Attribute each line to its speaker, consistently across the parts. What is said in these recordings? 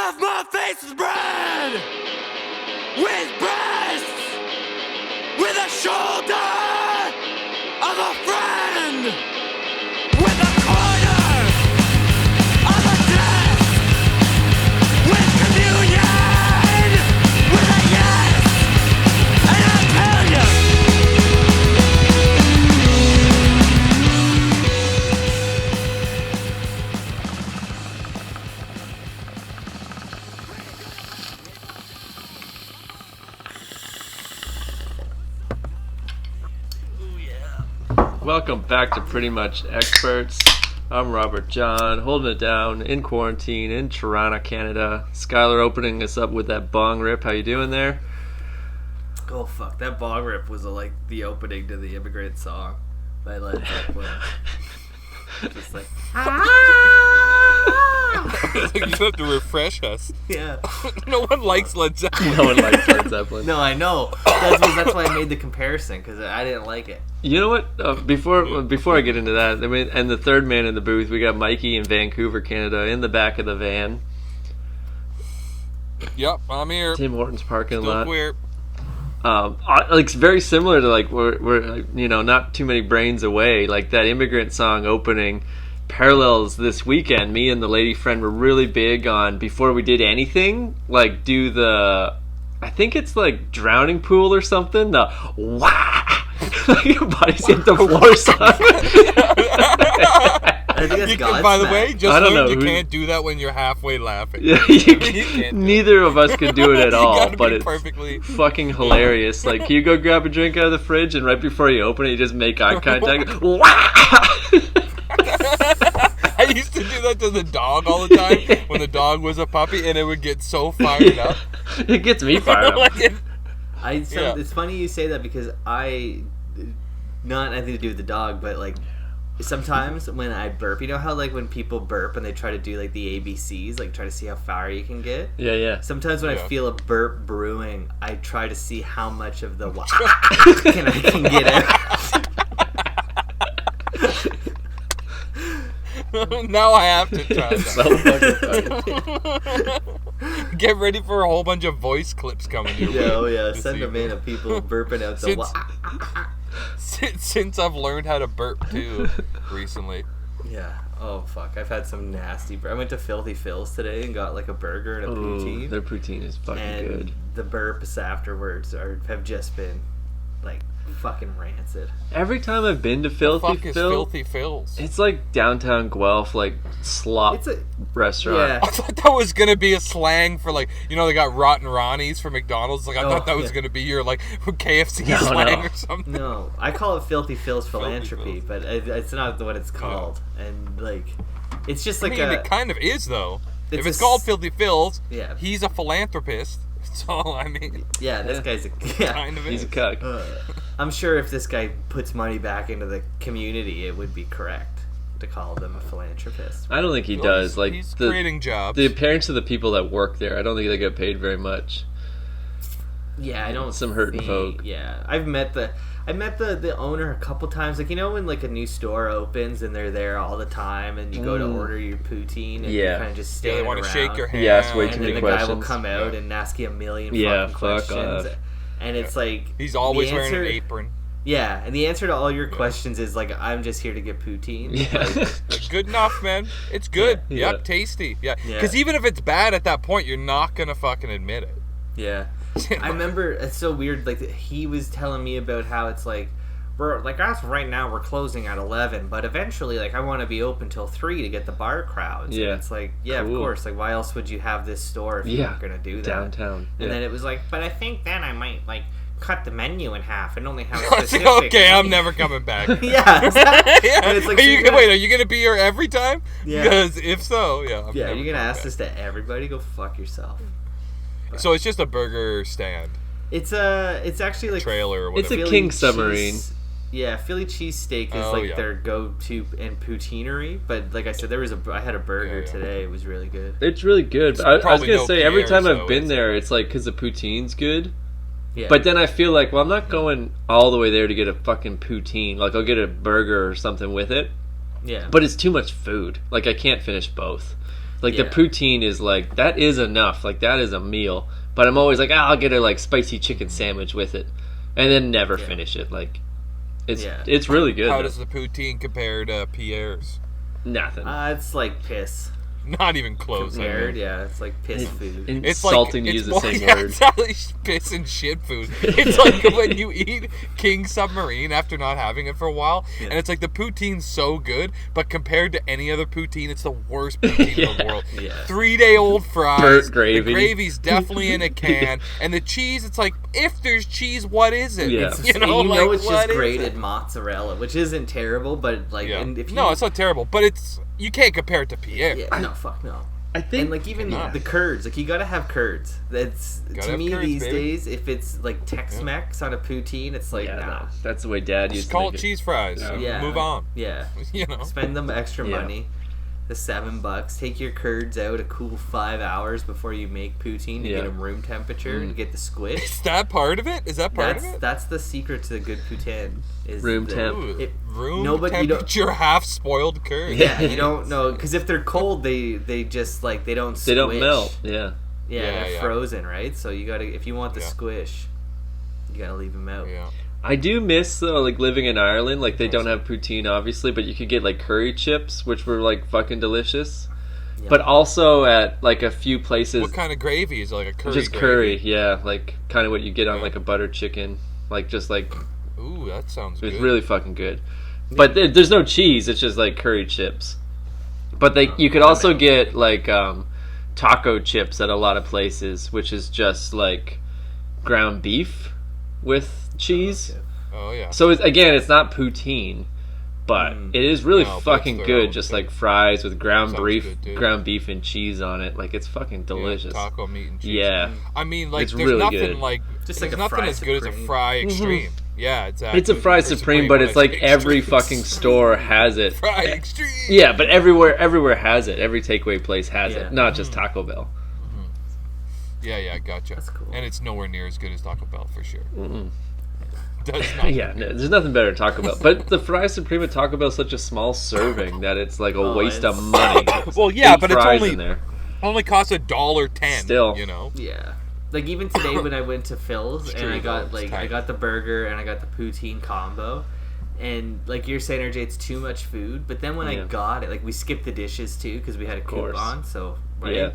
Speaker 1: Stuff my face with bread, with breasts, with a shoulder of a friend, with a corner of a desk, with communion, with a yes, and I'll tell you.
Speaker 2: Welcome back to Pretty Much Experts. I'm Robert John, holding it down in quarantine in Toronto, Canada. Skyler opening us up with that bong rip. How you doing there?
Speaker 3: Oh fuck, that bong rip was like the opening to the Immigrant Song by Led Zeppelin. Just like,
Speaker 4: You have to refresh us.
Speaker 3: yeah.
Speaker 4: No one likes Led Zeppelin.
Speaker 2: No one likes Led Zeppelin.
Speaker 3: No, I know. That's why I made the comparison, because I didn't like it.
Speaker 2: You know what? Before I get into that, I mean, and the third man in the booth, we got Mikey in Vancouver, Canada, in the back of the van.
Speaker 4: Yep, I'm here.
Speaker 2: Tim Hortons parking
Speaker 4: Still
Speaker 2: lot.
Speaker 4: queer.
Speaker 2: Like it's very similar to like we're not too many brains away. Like that Immigrant Song opening parallels this weekend. Me and the lady friend were really big on, before we did anything, like do the, I think it's like drowning pool or something. The wah, like your body's hit the floor song.
Speaker 3: I think that's
Speaker 4: You
Speaker 3: God's
Speaker 4: can, by the
Speaker 3: smack.
Speaker 4: way, just
Speaker 2: I don't
Speaker 4: learned
Speaker 2: know
Speaker 4: you
Speaker 2: who-
Speaker 4: can't do that when you're halfway laughing.
Speaker 2: Yeah,
Speaker 4: can't do
Speaker 2: neither of us could do it at
Speaker 4: You
Speaker 2: all,
Speaker 4: gotta
Speaker 2: but
Speaker 4: be
Speaker 2: it's
Speaker 4: perfectly.
Speaker 2: fucking hilarious. Like, can you go grab a drink out of the fridge, and right before you open it, you just make eye contact. Wah!
Speaker 4: I used to do that to the dog all the time when the dog was a puppy, and it would get so fired up.
Speaker 2: It gets me fired up.
Speaker 4: Like
Speaker 3: Yeah. It's funny you say that, because not anything to do with the dog, but like sometimes when I burp, you know how like when people burp and they try to do like the ABCs, like try to see how far you can get?
Speaker 2: Yeah.
Speaker 3: Sometimes when I
Speaker 4: Yeah.
Speaker 3: feel a burp brewing, I try to see how much of the I can get out.
Speaker 4: Now I have to try
Speaker 2: It's
Speaker 4: that.
Speaker 2: so fucking funny.
Speaker 4: Get ready for a whole bunch of voice clips coming your way.
Speaker 3: Yeah,
Speaker 4: this
Speaker 3: send them in
Speaker 4: evening.
Speaker 3: of people burping out the
Speaker 4: Since I've learned how to burp too recently.
Speaker 3: Yeah. Oh fuck! I've had some nasty. I went to Filthy Phil's today and got like a burger and a poutine.
Speaker 2: Their poutine is fucking
Speaker 3: and
Speaker 2: good.
Speaker 3: the burps afterwards have just been like fucking rancid.
Speaker 2: Every time I've been to Filthy
Speaker 4: Fuck is
Speaker 2: Phil,
Speaker 4: Filthy Phil's?
Speaker 2: it's like downtown Guelph, like slop
Speaker 3: It's a
Speaker 2: restaurant.
Speaker 3: yeah.
Speaker 4: I thought that was gonna be a slang for like, you know, they got Rotten Ronnie's for McDonald's. Like I thought that was
Speaker 3: yeah.
Speaker 4: gonna be your like KFC
Speaker 2: No,
Speaker 4: slang
Speaker 2: no.
Speaker 4: or something.
Speaker 3: No, I call it Filthy Phil's philanthropy,
Speaker 4: Phil's.
Speaker 3: but it's not what it's called. And like, it's just like
Speaker 4: I mean, it kind of is though. If it's
Speaker 3: a
Speaker 4: called
Speaker 3: s-
Speaker 4: Filthy Phil's,
Speaker 3: Yeah.
Speaker 4: he's a philanthropist. So I mean,
Speaker 3: yeah, this
Speaker 2: Yeah.
Speaker 3: guy's yeah.
Speaker 4: kind of
Speaker 2: He's
Speaker 4: is.
Speaker 2: a cuck.
Speaker 3: I'm sure if this guy puts money back into the community, it would be correct to call them a philanthropist.
Speaker 2: I don't think he
Speaker 4: Well,
Speaker 2: does.
Speaker 4: he's-
Speaker 2: Like
Speaker 4: he's
Speaker 2: the
Speaker 4: creating jobs.
Speaker 2: the appearance of the people that work there, I don't think they get paid very much.
Speaker 3: Yeah, I don't.
Speaker 2: Some hurting
Speaker 3: think-
Speaker 2: folk.
Speaker 3: Yeah, I met the owner a couple times. Like, you know when like a new store opens and they're there all the time, and you go to order your poutine, and
Speaker 2: Yeah.
Speaker 3: you kind of just
Speaker 4: Yeah,
Speaker 3: stand
Speaker 4: they want to
Speaker 3: around.
Speaker 4: shake your hand.
Speaker 2: He asks way too
Speaker 3: And
Speaker 2: many
Speaker 3: then the guy will
Speaker 2: questions.
Speaker 3: come out and ask you a million
Speaker 2: Yeah,
Speaker 3: fucking
Speaker 2: fuck
Speaker 3: questions.
Speaker 2: off.
Speaker 3: And it's like
Speaker 4: He's always
Speaker 3: the
Speaker 4: wearing an
Speaker 3: answer-
Speaker 4: apron.
Speaker 3: Yeah, and the answer to all your questions is like, I'm just here to get poutine.
Speaker 2: Yeah.
Speaker 4: Good enough, man. It's good.
Speaker 2: Yeah.
Speaker 4: Yep, tasty. Yeah.
Speaker 3: Yeah.
Speaker 4: Because even if it's bad at that point, you're not gonna fucking admit it.
Speaker 3: Yeah. I remember, it's so weird, like, he was telling me about how it's like, we're, like, us right now, we're closing at 11, but eventually, like, I want to be open till 3 to get the bar crowds.
Speaker 2: Yeah.
Speaker 3: And it's like, yeah,
Speaker 2: Cool.
Speaker 3: of course, like, why else would you have this store if you
Speaker 2: Yeah.
Speaker 3: weren't going to do that?
Speaker 2: Downtown.
Speaker 3: And
Speaker 2: Yeah.
Speaker 3: then it was like, but I think then I might, like, cut the menu in half and only have a
Speaker 4: It's
Speaker 3: specific...
Speaker 4: like, okay, I'm never coming back.
Speaker 3: Yeah, exactly.
Speaker 4: Yeah.
Speaker 3: And it's like,
Speaker 4: Are
Speaker 3: so
Speaker 4: you,
Speaker 3: you're gonna-
Speaker 4: wait, are you gonna be here every time?
Speaker 3: Yeah.
Speaker 4: Because if so, yeah. I'm
Speaker 3: Yeah,
Speaker 4: never
Speaker 3: you're going to
Speaker 4: coming
Speaker 3: ask
Speaker 4: back.
Speaker 3: this to everybody? Go fuck yourself.
Speaker 4: So it's just a burger stand,
Speaker 3: It's actually like...
Speaker 4: trailer, or
Speaker 2: It's
Speaker 4: whatever.
Speaker 2: a King submarine.
Speaker 3: Yeah, Philly cheesesteak is
Speaker 4: Oh,
Speaker 3: like
Speaker 4: yeah.
Speaker 3: their go-to and poutineery. But like I said, I had a burger
Speaker 4: Yeah.
Speaker 3: today. It was really good.
Speaker 2: It's really good.
Speaker 4: It's
Speaker 2: But I was
Speaker 4: probably
Speaker 2: gonna
Speaker 4: no
Speaker 2: say every
Speaker 4: Pierre,
Speaker 2: time I've
Speaker 4: so
Speaker 2: been
Speaker 4: it's-
Speaker 2: there, it's like because the poutine's good.
Speaker 3: Yeah.
Speaker 2: But then I feel like, well, I'm not going all the way there to get a fucking poutine. Like I'll get a burger or something with it.
Speaker 3: yeah.
Speaker 2: But it's too much food. Like I can't finish both. Like the poutine is like, that is enough. Like that is a meal. But I'm always like, I'll get a like spicy chicken sandwich with it, and then never finish it. Like, it's really good.
Speaker 4: How does the poutine compare to Pierre's?
Speaker 2: Nothing.
Speaker 3: It's like piss.
Speaker 4: Not even close.
Speaker 3: Compared, yeah, it's like piss food.
Speaker 4: It's
Speaker 2: insulting
Speaker 4: like,
Speaker 2: to use
Speaker 4: more,
Speaker 2: the same
Speaker 4: yeah,
Speaker 2: word.
Speaker 4: It's not like piss and shit food. It's like when you eat King Submarine after not having it for a while, and it's like the poutine's so good, but compared to any other poutine, it's the worst poutine in the world. 3-day-old fries.
Speaker 2: Burnt gravy.
Speaker 4: The gravy's definitely in a can, and the cheese, it's like, if there's cheese, what is it?
Speaker 2: Yeah.
Speaker 3: It's,
Speaker 4: You know,
Speaker 3: it's
Speaker 4: what
Speaker 3: just
Speaker 4: is
Speaker 3: grated
Speaker 4: it?
Speaker 3: mozzarella, which isn't terrible, but like, and if you,
Speaker 4: No, it's not terrible, but you can't compare it to Pierre.
Speaker 3: Yeah, no, fuck no.
Speaker 2: I think,
Speaker 3: and like even the curds, like you gotta have curds. That's to me
Speaker 4: curds,
Speaker 3: these
Speaker 4: baby.
Speaker 3: days. If it's like Tex-Mex on a poutine, it's like
Speaker 2: no, that's the way Dad used
Speaker 4: Just
Speaker 2: to
Speaker 4: call
Speaker 2: make
Speaker 4: it cheese fries.
Speaker 3: Yeah.
Speaker 4: Move on.
Speaker 3: Yeah,
Speaker 4: You know.
Speaker 3: spend them extra
Speaker 2: Yeah.
Speaker 3: money. The $7. Take your curds out a cool 5 hours before you make poutine to get them room temperature and get the squish.
Speaker 4: Is that part of it? Is that part of it?
Speaker 3: That's the secret to the good poutine. Is
Speaker 2: Room
Speaker 3: the-
Speaker 2: temp.
Speaker 4: Ooh,
Speaker 3: it-
Speaker 4: room
Speaker 3: nobody- you don't-
Speaker 4: temperature, half spoiled curd.
Speaker 3: Yeah, you don't know because if they're cold, they just like they don't.
Speaker 2: They don't
Speaker 3: squish.
Speaker 2: melt. Yeah.
Speaker 3: Yeah, they're frozen, right? So you gotta if you want the squish, you gotta leave them out.
Speaker 4: Yeah.
Speaker 2: I do miss though, like living in Ireland. Like they don't have poutine, obviously, but you could get like curry chips, which were like fucking delicious.
Speaker 3: Yeah.
Speaker 2: But also at like a few places,
Speaker 4: What kind of gravy is it, like a curry?
Speaker 2: just
Speaker 4: gravy?
Speaker 2: curry, yeah, like kind of what you get on like a butter chicken, like just like
Speaker 4: Ooh, that sounds
Speaker 2: it's
Speaker 4: good.
Speaker 2: really fucking good. But there's no cheese; it's just like curry chips. But you could also get like taco chips at a lot of places, which is just like ground beef with cheese.
Speaker 4: Oh yeah.
Speaker 2: So it's not poutine, but it is really
Speaker 4: No, but
Speaker 2: fucking
Speaker 4: it's
Speaker 2: good.
Speaker 4: their
Speaker 2: Just
Speaker 4: own
Speaker 2: like fries with
Speaker 4: Sounds good, too.
Speaker 2: ground beef and cheese on it. Like it's fucking delicious.
Speaker 4: Taco meat and cheese.
Speaker 2: Yeah,
Speaker 4: I mean, like
Speaker 2: It's
Speaker 4: there's
Speaker 2: really
Speaker 4: nothing
Speaker 2: good.
Speaker 4: like
Speaker 3: Just
Speaker 4: there's
Speaker 3: like a
Speaker 4: nothing
Speaker 3: fry
Speaker 4: as good as a
Speaker 3: Supreme.
Speaker 4: fry extreme. Yeah, exactly.
Speaker 2: it's a fry supreme, but it's like every fucking store has it.
Speaker 4: fry extreme.
Speaker 2: Yeah, but everywhere has it. Every takeaway place has it, not just Taco Bell.
Speaker 4: Yeah, gotcha.
Speaker 3: That's cool.
Speaker 4: And it's nowhere near as good as Taco Bell for sure. Does not.
Speaker 2: Yeah, no, there's nothing better than Taco Bell. But the fry supreme at Taco Bell is such a small serving that it's like a waste of money.
Speaker 4: Well, yeah,
Speaker 2: 8
Speaker 4: but it's
Speaker 2: fries
Speaker 4: only
Speaker 2: in there.
Speaker 4: costs $1.10.
Speaker 2: Still.
Speaker 4: You know.
Speaker 3: Yeah. Like even today when I went to Phil's and I got I got the burger and I got the poutine combo, and like you're saying, RJ, it's too much food. But then when I got it, like we skipped the dishes too because we had a coupon, so right.
Speaker 2: Yeah.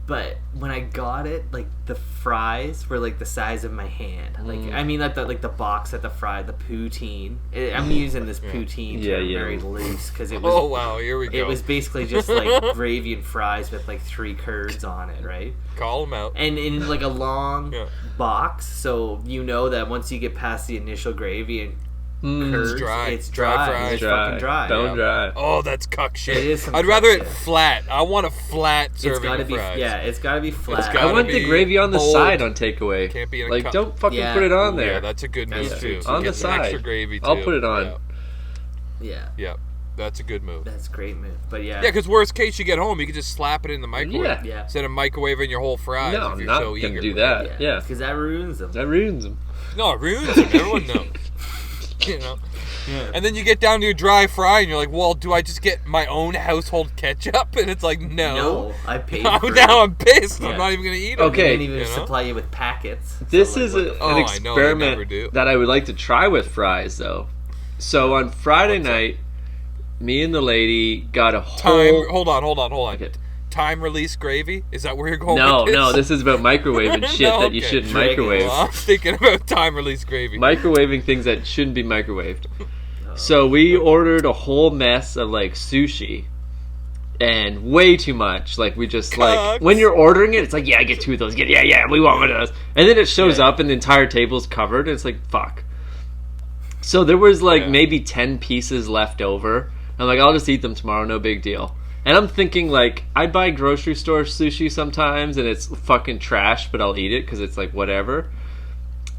Speaker 3: But when I got it, like the fries were like the size of my hand. Like I mean, like the box that the poutine. I'm using this poutine term very loose because it was.
Speaker 4: Oh wow, here we go.
Speaker 3: It was basically just like gravy and fries with like 3 curds on it, right?
Speaker 4: Call them out.
Speaker 3: And in like a long box, so you know that once you get past the initial gravy and curds,
Speaker 4: dry.
Speaker 3: it's
Speaker 4: Dry
Speaker 3: dry.
Speaker 4: fries.
Speaker 3: It's fucking dry.
Speaker 2: Bone dry.
Speaker 4: Oh, that's cuck shit.
Speaker 3: It is some
Speaker 4: I'd
Speaker 3: cuck
Speaker 4: rather it
Speaker 3: shit.
Speaker 4: flat. I want a flat
Speaker 3: It's
Speaker 4: serving
Speaker 3: gotta
Speaker 4: of
Speaker 3: be
Speaker 4: fries.
Speaker 3: it's gotta be flat.
Speaker 4: gotta
Speaker 2: I want
Speaker 4: be
Speaker 2: the gravy on the
Speaker 4: bold.
Speaker 2: side on takeaway.
Speaker 4: Can't be in a
Speaker 2: like
Speaker 4: cup.
Speaker 2: don't fucking
Speaker 3: Yeah.
Speaker 2: put it on
Speaker 4: Ooh,
Speaker 2: there.
Speaker 4: Yeah, that's a good move
Speaker 3: That's
Speaker 4: too.
Speaker 3: true.
Speaker 2: On
Speaker 4: Get
Speaker 2: the
Speaker 4: some extra
Speaker 2: side.
Speaker 4: gravy too.
Speaker 2: I'll put it on.
Speaker 3: Yeah,
Speaker 4: That's a good move.
Speaker 3: that's a great move. But yeah,
Speaker 4: Yeah, because worst case you get home, you can just slap it in the microwave.
Speaker 3: Yeah.
Speaker 4: Instead of microwaving your whole fries.
Speaker 2: No,
Speaker 4: if
Speaker 2: I'm
Speaker 4: you're
Speaker 2: not
Speaker 4: so
Speaker 2: gonna
Speaker 4: eager.
Speaker 2: do that. Yeah,
Speaker 3: because that ruins them.
Speaker 2: that ruins them.
Speaker 4: No, it ruins it. Everyone knows. You know.
Speaker 3: Yeah.
Speaker 4: And then you get down to your dry fry, and you're like, "Well, do I just get my own household ketchup?" And it's like,
Speaker 3: No, I paid
Speaker 4: Now
Speaker 3: for
Speaker 4: I'm pissed.
Speaker 3: Yeah.
Speaker 4: I'm not even gonna eat it.
Speaker 2: Okay.
Speaker 3: They didn't even
Speaker 4: You know?
Speaker 3: supply you with packets.
Speaker 2: This
Speaker 3: So, like,
Speaker 2: is
Speaker 3: what the
Speaker 2: an
Speaker 4: Oh, I know, they
Speaker 2: experiment
Speaker 4: never do.
Speaker 2: that I would like to try with fries, though. So on Friday night, me and the lady got a whole.
Speaker 4: Hold on.
Speaker 2: Okay.
Speaker 4: Time release gravy? Is that where you're going?
Speaker 2: No,
Speaker 4: with this?
Speaker 2: no, this is about microwaving shit
Speaker 4: No,
Speaker 2: that you
Speaker 4: okay.
Speaker 2: shouldn't
Speaker 3: Drag it.
Speaker 2: microwave.
Speaker 4: Well, I'm thinking about time release gravy.
Speaker 2: Microwaving things that shouldn't be microwaved. So we ordered a whole mess of like sushi. And way too much. Like we just like
Speaker 4: Cucks.
Speaker 2: when you're ordering it, it's like, yeah, I get 2 of those. Yeah, we want one of those. And then it shows up and the entire table's covered and it's like, fuck. So there was like maybe 10 pieces left over. I'm like, I'll just eat them tomorrow, no big deal. And I'm thinking like, I buy grocery store sushi sometimes and it's fucking trash, but I'll eat it because it's like whatever.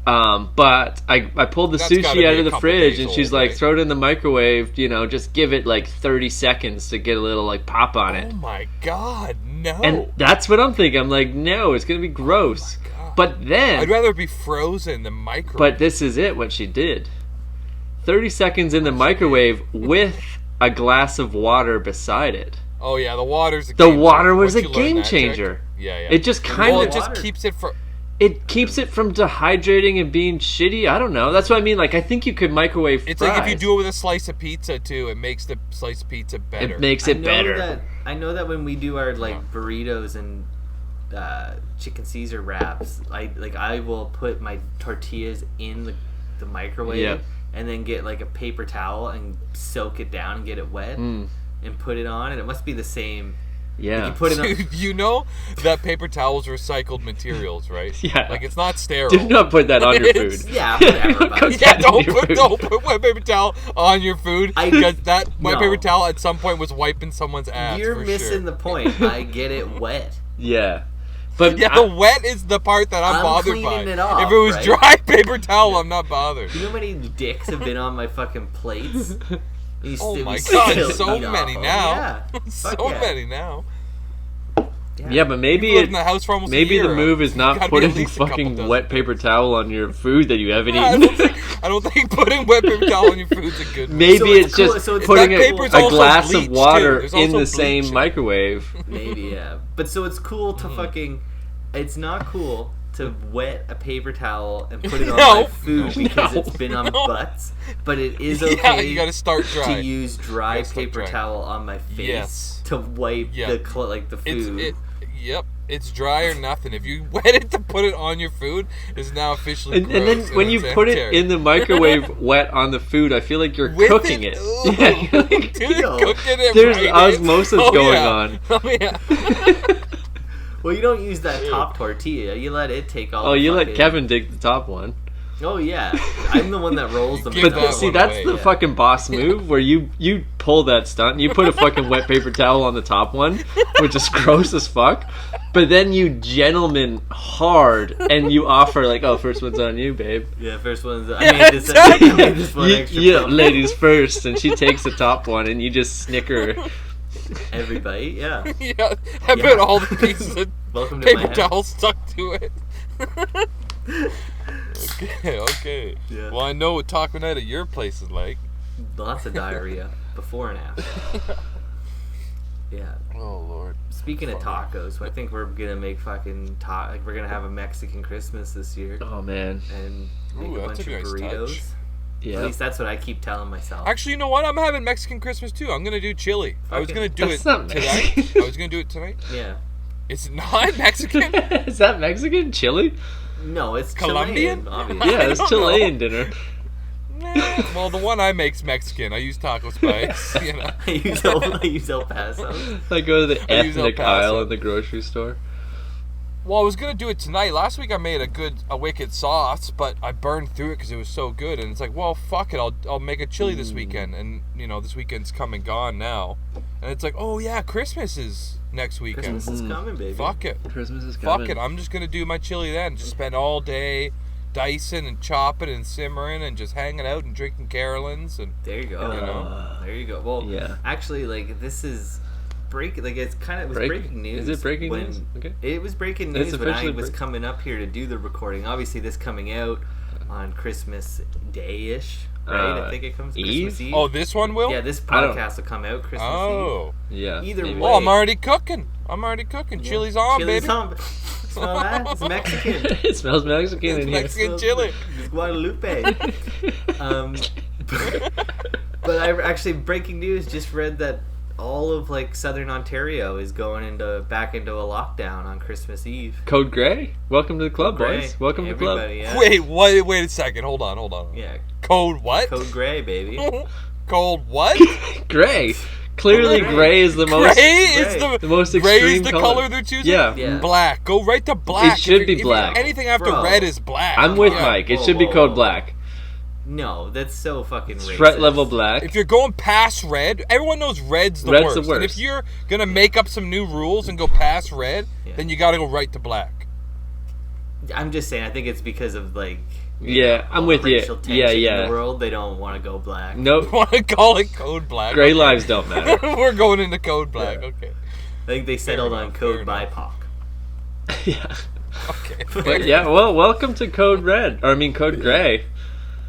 Speaker 2: But I pulled the
Speaker 4: That's gotta
Speaker 2: sushi
Speaker 4: be
Speaker 2: out
Speaker 4: a
Speaker 2: of the
Speaker 4: couple
Speaker 2: fridge
Speaker 4: days
Speaker 2: and she's
Speaker 4: old,
Speaker 2: like,
Speaker 4: right?
Speaker 2: throw it in the microwave, you know, just give it like 30 seconds to get a little like pop on it.
Speaker 4: Oh my god, no.
Speaker 2: And that's what I'm thinking. I'm like, no, it's gonna be gross.
Speaker 4: God.
Speaker 2: But then,
Speaker 4: I'd rather it be frozen than microwave.
Speaker 2: but this is it. What she did: 30 seconds in the microwave with a glass of water beside it.
Speaker 4: Oh yeah, the water's a
Speaker 2: The
Speaker 4: game
Speaker 2: water
Speaker 4: changer.
Speaker 2: was
Speaker 4: Once
Speaker 2: a
Speaker 4: you learn
Speaker 2: game
Speaker 4: that
Speaker 2: changer.
Speaker 4: trick- Yeah.
Speaker 2: It just kind
Speaker 4: Well,
Speaker 2: of
Speaker 4: it just keeps it for.
Speaker 2: it keeps it from dehydrating and being shitty. I don't know. That's what I mean. Like, I think you could microwave
Speaker 4: It's
Speaker 2: fries.
Speaker 4: like if you do it with a slice of pizza too, it makes the slice of pizza better.
Speaker 2: It makes it better.
Speaker 3: I know that when we do our burritos and chicken Caesar wraps, I will put my tortillas in the microwave
Speaker 2: Yep.
Speaker 3: and then get like a paper towel and soak it down and get it wet and put it on, and it must be the same.
Speaker 2: Yeah.
Speaker 3: You put it on.
Speaker 4: You know that paper towels are recycled materials, right?
Speaker 2: Yeah.
Speaker 4: Like it's not sterile.
Speaker 2: Do not put that on your food.
Speaker 4: It's-
Speaker 3: Yeah, whatever. buddy.
Speaker 4: Yeah,
Speaker 2: on your food.
Speaker 4: don't put wet paper towel on your food because that wet
Speaker 3: No.
Speaker 4: paper towel at some point was wiping someone's ass.
Speaker 3: You're
Speaker 4: for
Speaker 3: missing
Speaker 4: sure.
Speaker 3: the point. I get it wet.
Speaker 2: Yeah. But
Speaker 4: Yeah, the wet is the part that I'm
Speaker 3: I'm
Speaker 4: bothered by.
Speaker 3: cleaning it off,
Speaker 4: If it was
Speaker 3: right?
Speaker 4: dry paper towel, I'm not bothered.
Speaker 3: You know how many dicks have been on my fucking plates?
Speaker 4: Oh my
Speaker 3: still
Speaker 4: god, so
Speaker 3: eat off
Speaker 4: many
Speaker 3: them.
Speaker 4: now.
Speaker 3: Yeah.
Speaker 4: So
Speaker 3: Fuck yeah.
Speaker 4: many now.
Speaker 2: yeah, but maybe
Speaker 4: You've lived in the house for almost a
Speaker 2: maybe
Speaker 4: year.
Speaker 2: the move is not
Speaker 4: Gotta be at
Speaker 2: putting
Speaker 4: least a couple
Speaker 2: fucking
Speaker 4: dozen.
Speaker 2: wet paper towel on your food that you haven't
Speaker 4: I
Speaker 2: eaten.
Speaker 4: don't think putting wet paper towel on your food's a good move.
Speaker 2: Maybe
Speaker 3: So
Speaker 2: it's
Speaker 3: it's cool-
Speaker 2: just
Speaker 3: so it's
Speaker 2: putting
Speaker 3: that
Speaker 2: a
Speaker 3: paper's
Speaker 4: also
Speaker 2: glass
Speaker 4: bleach,
Speaker 2: of
Speaker 4: too.
Speaker 2: water
Speaker 4: There's
Speaker 2: in
Speaker 4: also
Speaker 2: the same
Speaker 4: bleach in it.
Speaker 2: microwave.
Speaker 3: Maybe, yeah. But so it's cool to fucking. It's not cool to wet a paper towel and put it on
Speaker 4: No.
Speaker 3: my food because
Speaker 2: No.
Speaker 3: it's been on
Speaker 4: No.
Speaker 3: butts. But it is
Speaker 4: Yeah,
Speaker 3: okay
Speaker 4: you gotta start dry.
Speaker 3: to use dry
Speaker 4: gotta start
Speaker 3: paper
Speaker 4: dry.
Speaker 3: towel on my face
Speaker 4: Yes.
Speaker 3: to wipe
Speaker 4: Yeah.
Speaker 3: the food.
Speaker 4: Yep, it's dry or nothing. If you wet it to put it on your food, it's now officially
Speaker 2: And then
Speaker 4: gross
Speaker 2: when you
Speaker 4: it's
Speaker 2: put it
Speaker 4: sanitary.
Speaker 2: in the microwave wet on the food, I feel like you're
Speaker 4: With
Speaker 2: cooking it.
Speaker 4: Ooh,
Speaker 2: Yeah, you're like,
Speaker 4: dude,
Speaker 3: Ew.
Speaker 4: cooking it
Speaker 2: There's
Speaker 4: right in.
Speaker 2: osmosis
Speaker 4: Oh,
Speaker 2: going
Speaker 4: yeah.
Speaker 2: on.
Speaker 4: Oh yeah.
Speaker 3: Well, you don't use that top tortilla. You let it take all.
Speaker 2: Oh,
Speaker 3: the
Speaker 2: you let
Speaker 3: fucking-
Speaker 2: Kevin dig the top one.
Speaker 3: Oh yeah, I'm the one that rolls them.
Speaker 4: Give
Speaker 2: But
Speaker 4: that
Speaker 3: down.
Speaker 2: see,
Speaker 4: one
Speaker 2: that's
Speaker 4: away,
Speaker 2: the
Speaker 3: yeah.
Speaker 2: fucking boss move where you pull that stunt. You put a fucking wet paper towel on the top one, which is gross as fuck. But then you gentleman hard and you offer like, oh, first one's on you, babe.
Speaker 3: Yeah, first one's. I
Speaker 4: Yeah,
Speaker 3: made this, I made this one extra.
Speaker 2: Yeah,
Speaker 3: fun.
Speaker 2: ladies first, and she takes the top one, and you just snicker.
Speaker 3: Everybody, yeah.
Speaker 4: Yeah, I bet all the pieces of
Speaker 3: Welcome to my
Speaker 4: paper
Speaker 3: house.
Speaker 4: towel stuck to it. Okay.
Speaker 3: Yeah.
Speaker 4: Well, I know what taco night at your place is like.
Speaker 3: Lots of diarrhea before and after. Yeah.
Speaker 4: Oh Lord.
Speaker 3: Speaking of tacos, I think we're gonna make fucking like we're gonna have a Mexican Christmas this year
Speaker 2: Oh man,
Speaker 3: and make
Speaker 4: Ooh,
Speaker 3: a
Speaker 4: that's
Speaker 3: bunch
Speaker 4: a
Speaker 3: of
Speaker 4: nice
Speaker 3: burritos.
Speaker 4: touch.
Speaker 3: At
Speaker 2: yeah.
Speaker 3: least that's what I keep telling myself.
Speaker 4: Actually, you know what? I'm having Mexican Christmas too. I'm gonna do chili. I was
Speaker 3: Fucking-
Speaker 4: gonna do
Speaker 2: That's
Speaker 4: it
Speaker 2: not
Speaker 4: tonight.
Speaker 2: Mexican.
Speaker 4: I was gonna do it tonight.
Speaker 3: Yeah.
Speaker 4: It's not Mexican.
Speaker 2: Is that Mexican chili?
Speaker 3: No, it's
Speaker 4: Colombian?
Speaker 3: Chilean, obviously.
Speaker 2: Yeah, it's
Speaker 4: don't know.
Speaker 2: Chilean dinner.
Speaker 4: Nah, well, the one I make's Mexican. I use taco spice. You know.
Speaker 3: I use El Paso.
Speaker 2: I go to the
Speaker 4: I use El
Speaker 2: ethnic
Speaker 4: Paso.
Speaker 2: aisle in the grocery store.
Speaker 4: Well, I was gonna do it tonight. Last week I made a wicked sauce, but I burned through it because it was so good. And it's like, well, fuck it. I'll make a chili this weekend. And you know, this weekend's come and gone now. And it's like, oh yeah, Christmas is next weekend.
Speaker 3: Christmas is coming, baby.
Speaker 4: Fuck it.
Speaker 2: Christmas is
Speaker 4: Fuck
Speaker 2: coming.
Speaker 4: it. I'm just gonna do my chili then. Just spend all day dicing and chopping and simmering and just hanging out and drinking Carolines and
Speaker 3: There you go.
Speaker 4: You know?
Speaker 3: There you go. Well,
Speaker 2: Yeah.
Speaker 3: actually, like this is it was breaking news.
Speaker 2: Is it breaking
Speaker 3: when-
Speaker 2: news? Okay.
Speaker 3: It was breaking
Speaker 2: It's
Speaker 3: news when I
Speaker 2: officially
Speaker 3: was
Speaker 2: break-
Speaker 3: coming up here to do the recording. Obviously, this coming out on Christmas Day-ish, right? I think it comes
Speaker 2: Eve?
Speaker 3: Christmas Eve.
Speaker 4: oh, this one will.
Speaker 3: Yeah, this
Speaker 2: I don't-
Speaker 3: podcast will come out Christmas
Speaker 4: Oh.
Speaker 2: Yeah.
Speaker 3: Either
Speaker 2: maybe.
Speaker 3: way.
Speaker 4: Oh, I'm already cooking.
Speaker 3: Eve.
Speaker 4: Chili's on,
Speaker 3: Chili's
Speaker 4: baby.
Speaker 3: on. Smell that? It's Mexican.
Speaker 2: It smells Mexican in
Speaker 4: It's
Speaker 2: here.
Speaker 4: Mexican chili.
Speaker 3: It's Guadalupe. But I actually breaking news just read that all of like Southern Ontario is going back into a lockdown on Christmas Eve.
Speaker 2: Code Gray. Welcome to the club,
Speaker 3: Gray.
Speaker 2: boys. Welcome to the club.
Speaker 3: Everybody, yeah.
Speaker 4: Wait a second. Hold on.
Speaker 3: Yeah,
Speaker 4: Code what?
Speaker 3: Code Gray, baby.
Speaker 4: Code what?
Speaker 2: Gray. Clearly,
Speaker 3: Gray.
Speaker 2: gray is the most.
Speaker 4: Gray is
Speaker 3: Gray.
Speaker 2: The most
Speaker 4: gray is
Speaker 2: extreme
Speaker 4: the
Speaker 2: color.
Speaker 4: color they're choosing.
Speaker 2: Yeah.
Speaker 3: Yeah.
Speaker 4: Black. Go right to black.
Speaker 2: It should
Speaker 4: If
Speaker 2: be
Speaker 4: you're-
Speaker 2: black.
Speaker 4: Anything after
Speaker 3: Bro.
Speaker 4: red is black.
Speaker 2: I'm with
Speaker 4: Yeah.
Speaker 2: Mike. It
Speaker 3: Whoa,
Speaker 2: should be
Speaker 3: whoa,
Speaker 2: code
Speaker 3: whoa.
Speaker 2: black.
Speaker 3: No, that's so fucking racist.
Speaker 2: Threat level black.
Speaker 4: If you're going past red, everyone knows red's the
Speaker 2: Red's
Speaker 4: worst.
Speaker 2: the worst.
Speaker 4: And if you're gonna make up some new rules and go past red,
Speaker 3: Yeah.
Speaker 4: then you gotta go right to black.
Speaker 3: I'm just saying. I think it's because of like.
Speaker 2: Yeah, I'm
Speaker 3: all
Speaker 2: with
Speaker 3: the
Speaker 2: you.
Speaker 3: racial tension
Speaker 2: Yeah,
Speaker 3: In
Speaker 2: yeah.
Speaker 3: the world, they don't want to go black.
Speaker 2: Nope.
Speaker 4: Want to call it code black?
Speaker 2: Gray
Speaker 4: Okay.
Speaker 2: lives don't matter.
Speaker 4: We're going into code black.
Speaker 3: Yeah.
Speaker 4: Okay.
Speaker 3: I think they settled on
Speaker 4: enough,
Speaker 3: code
Speaker 4: fair
Speaker 3: BIPOC.
Speaker 2: Yeah.
Speaker 4: Okay.
Speaker 2: But yeah, well, welcome to Code Red. Or I mean, Code Gray.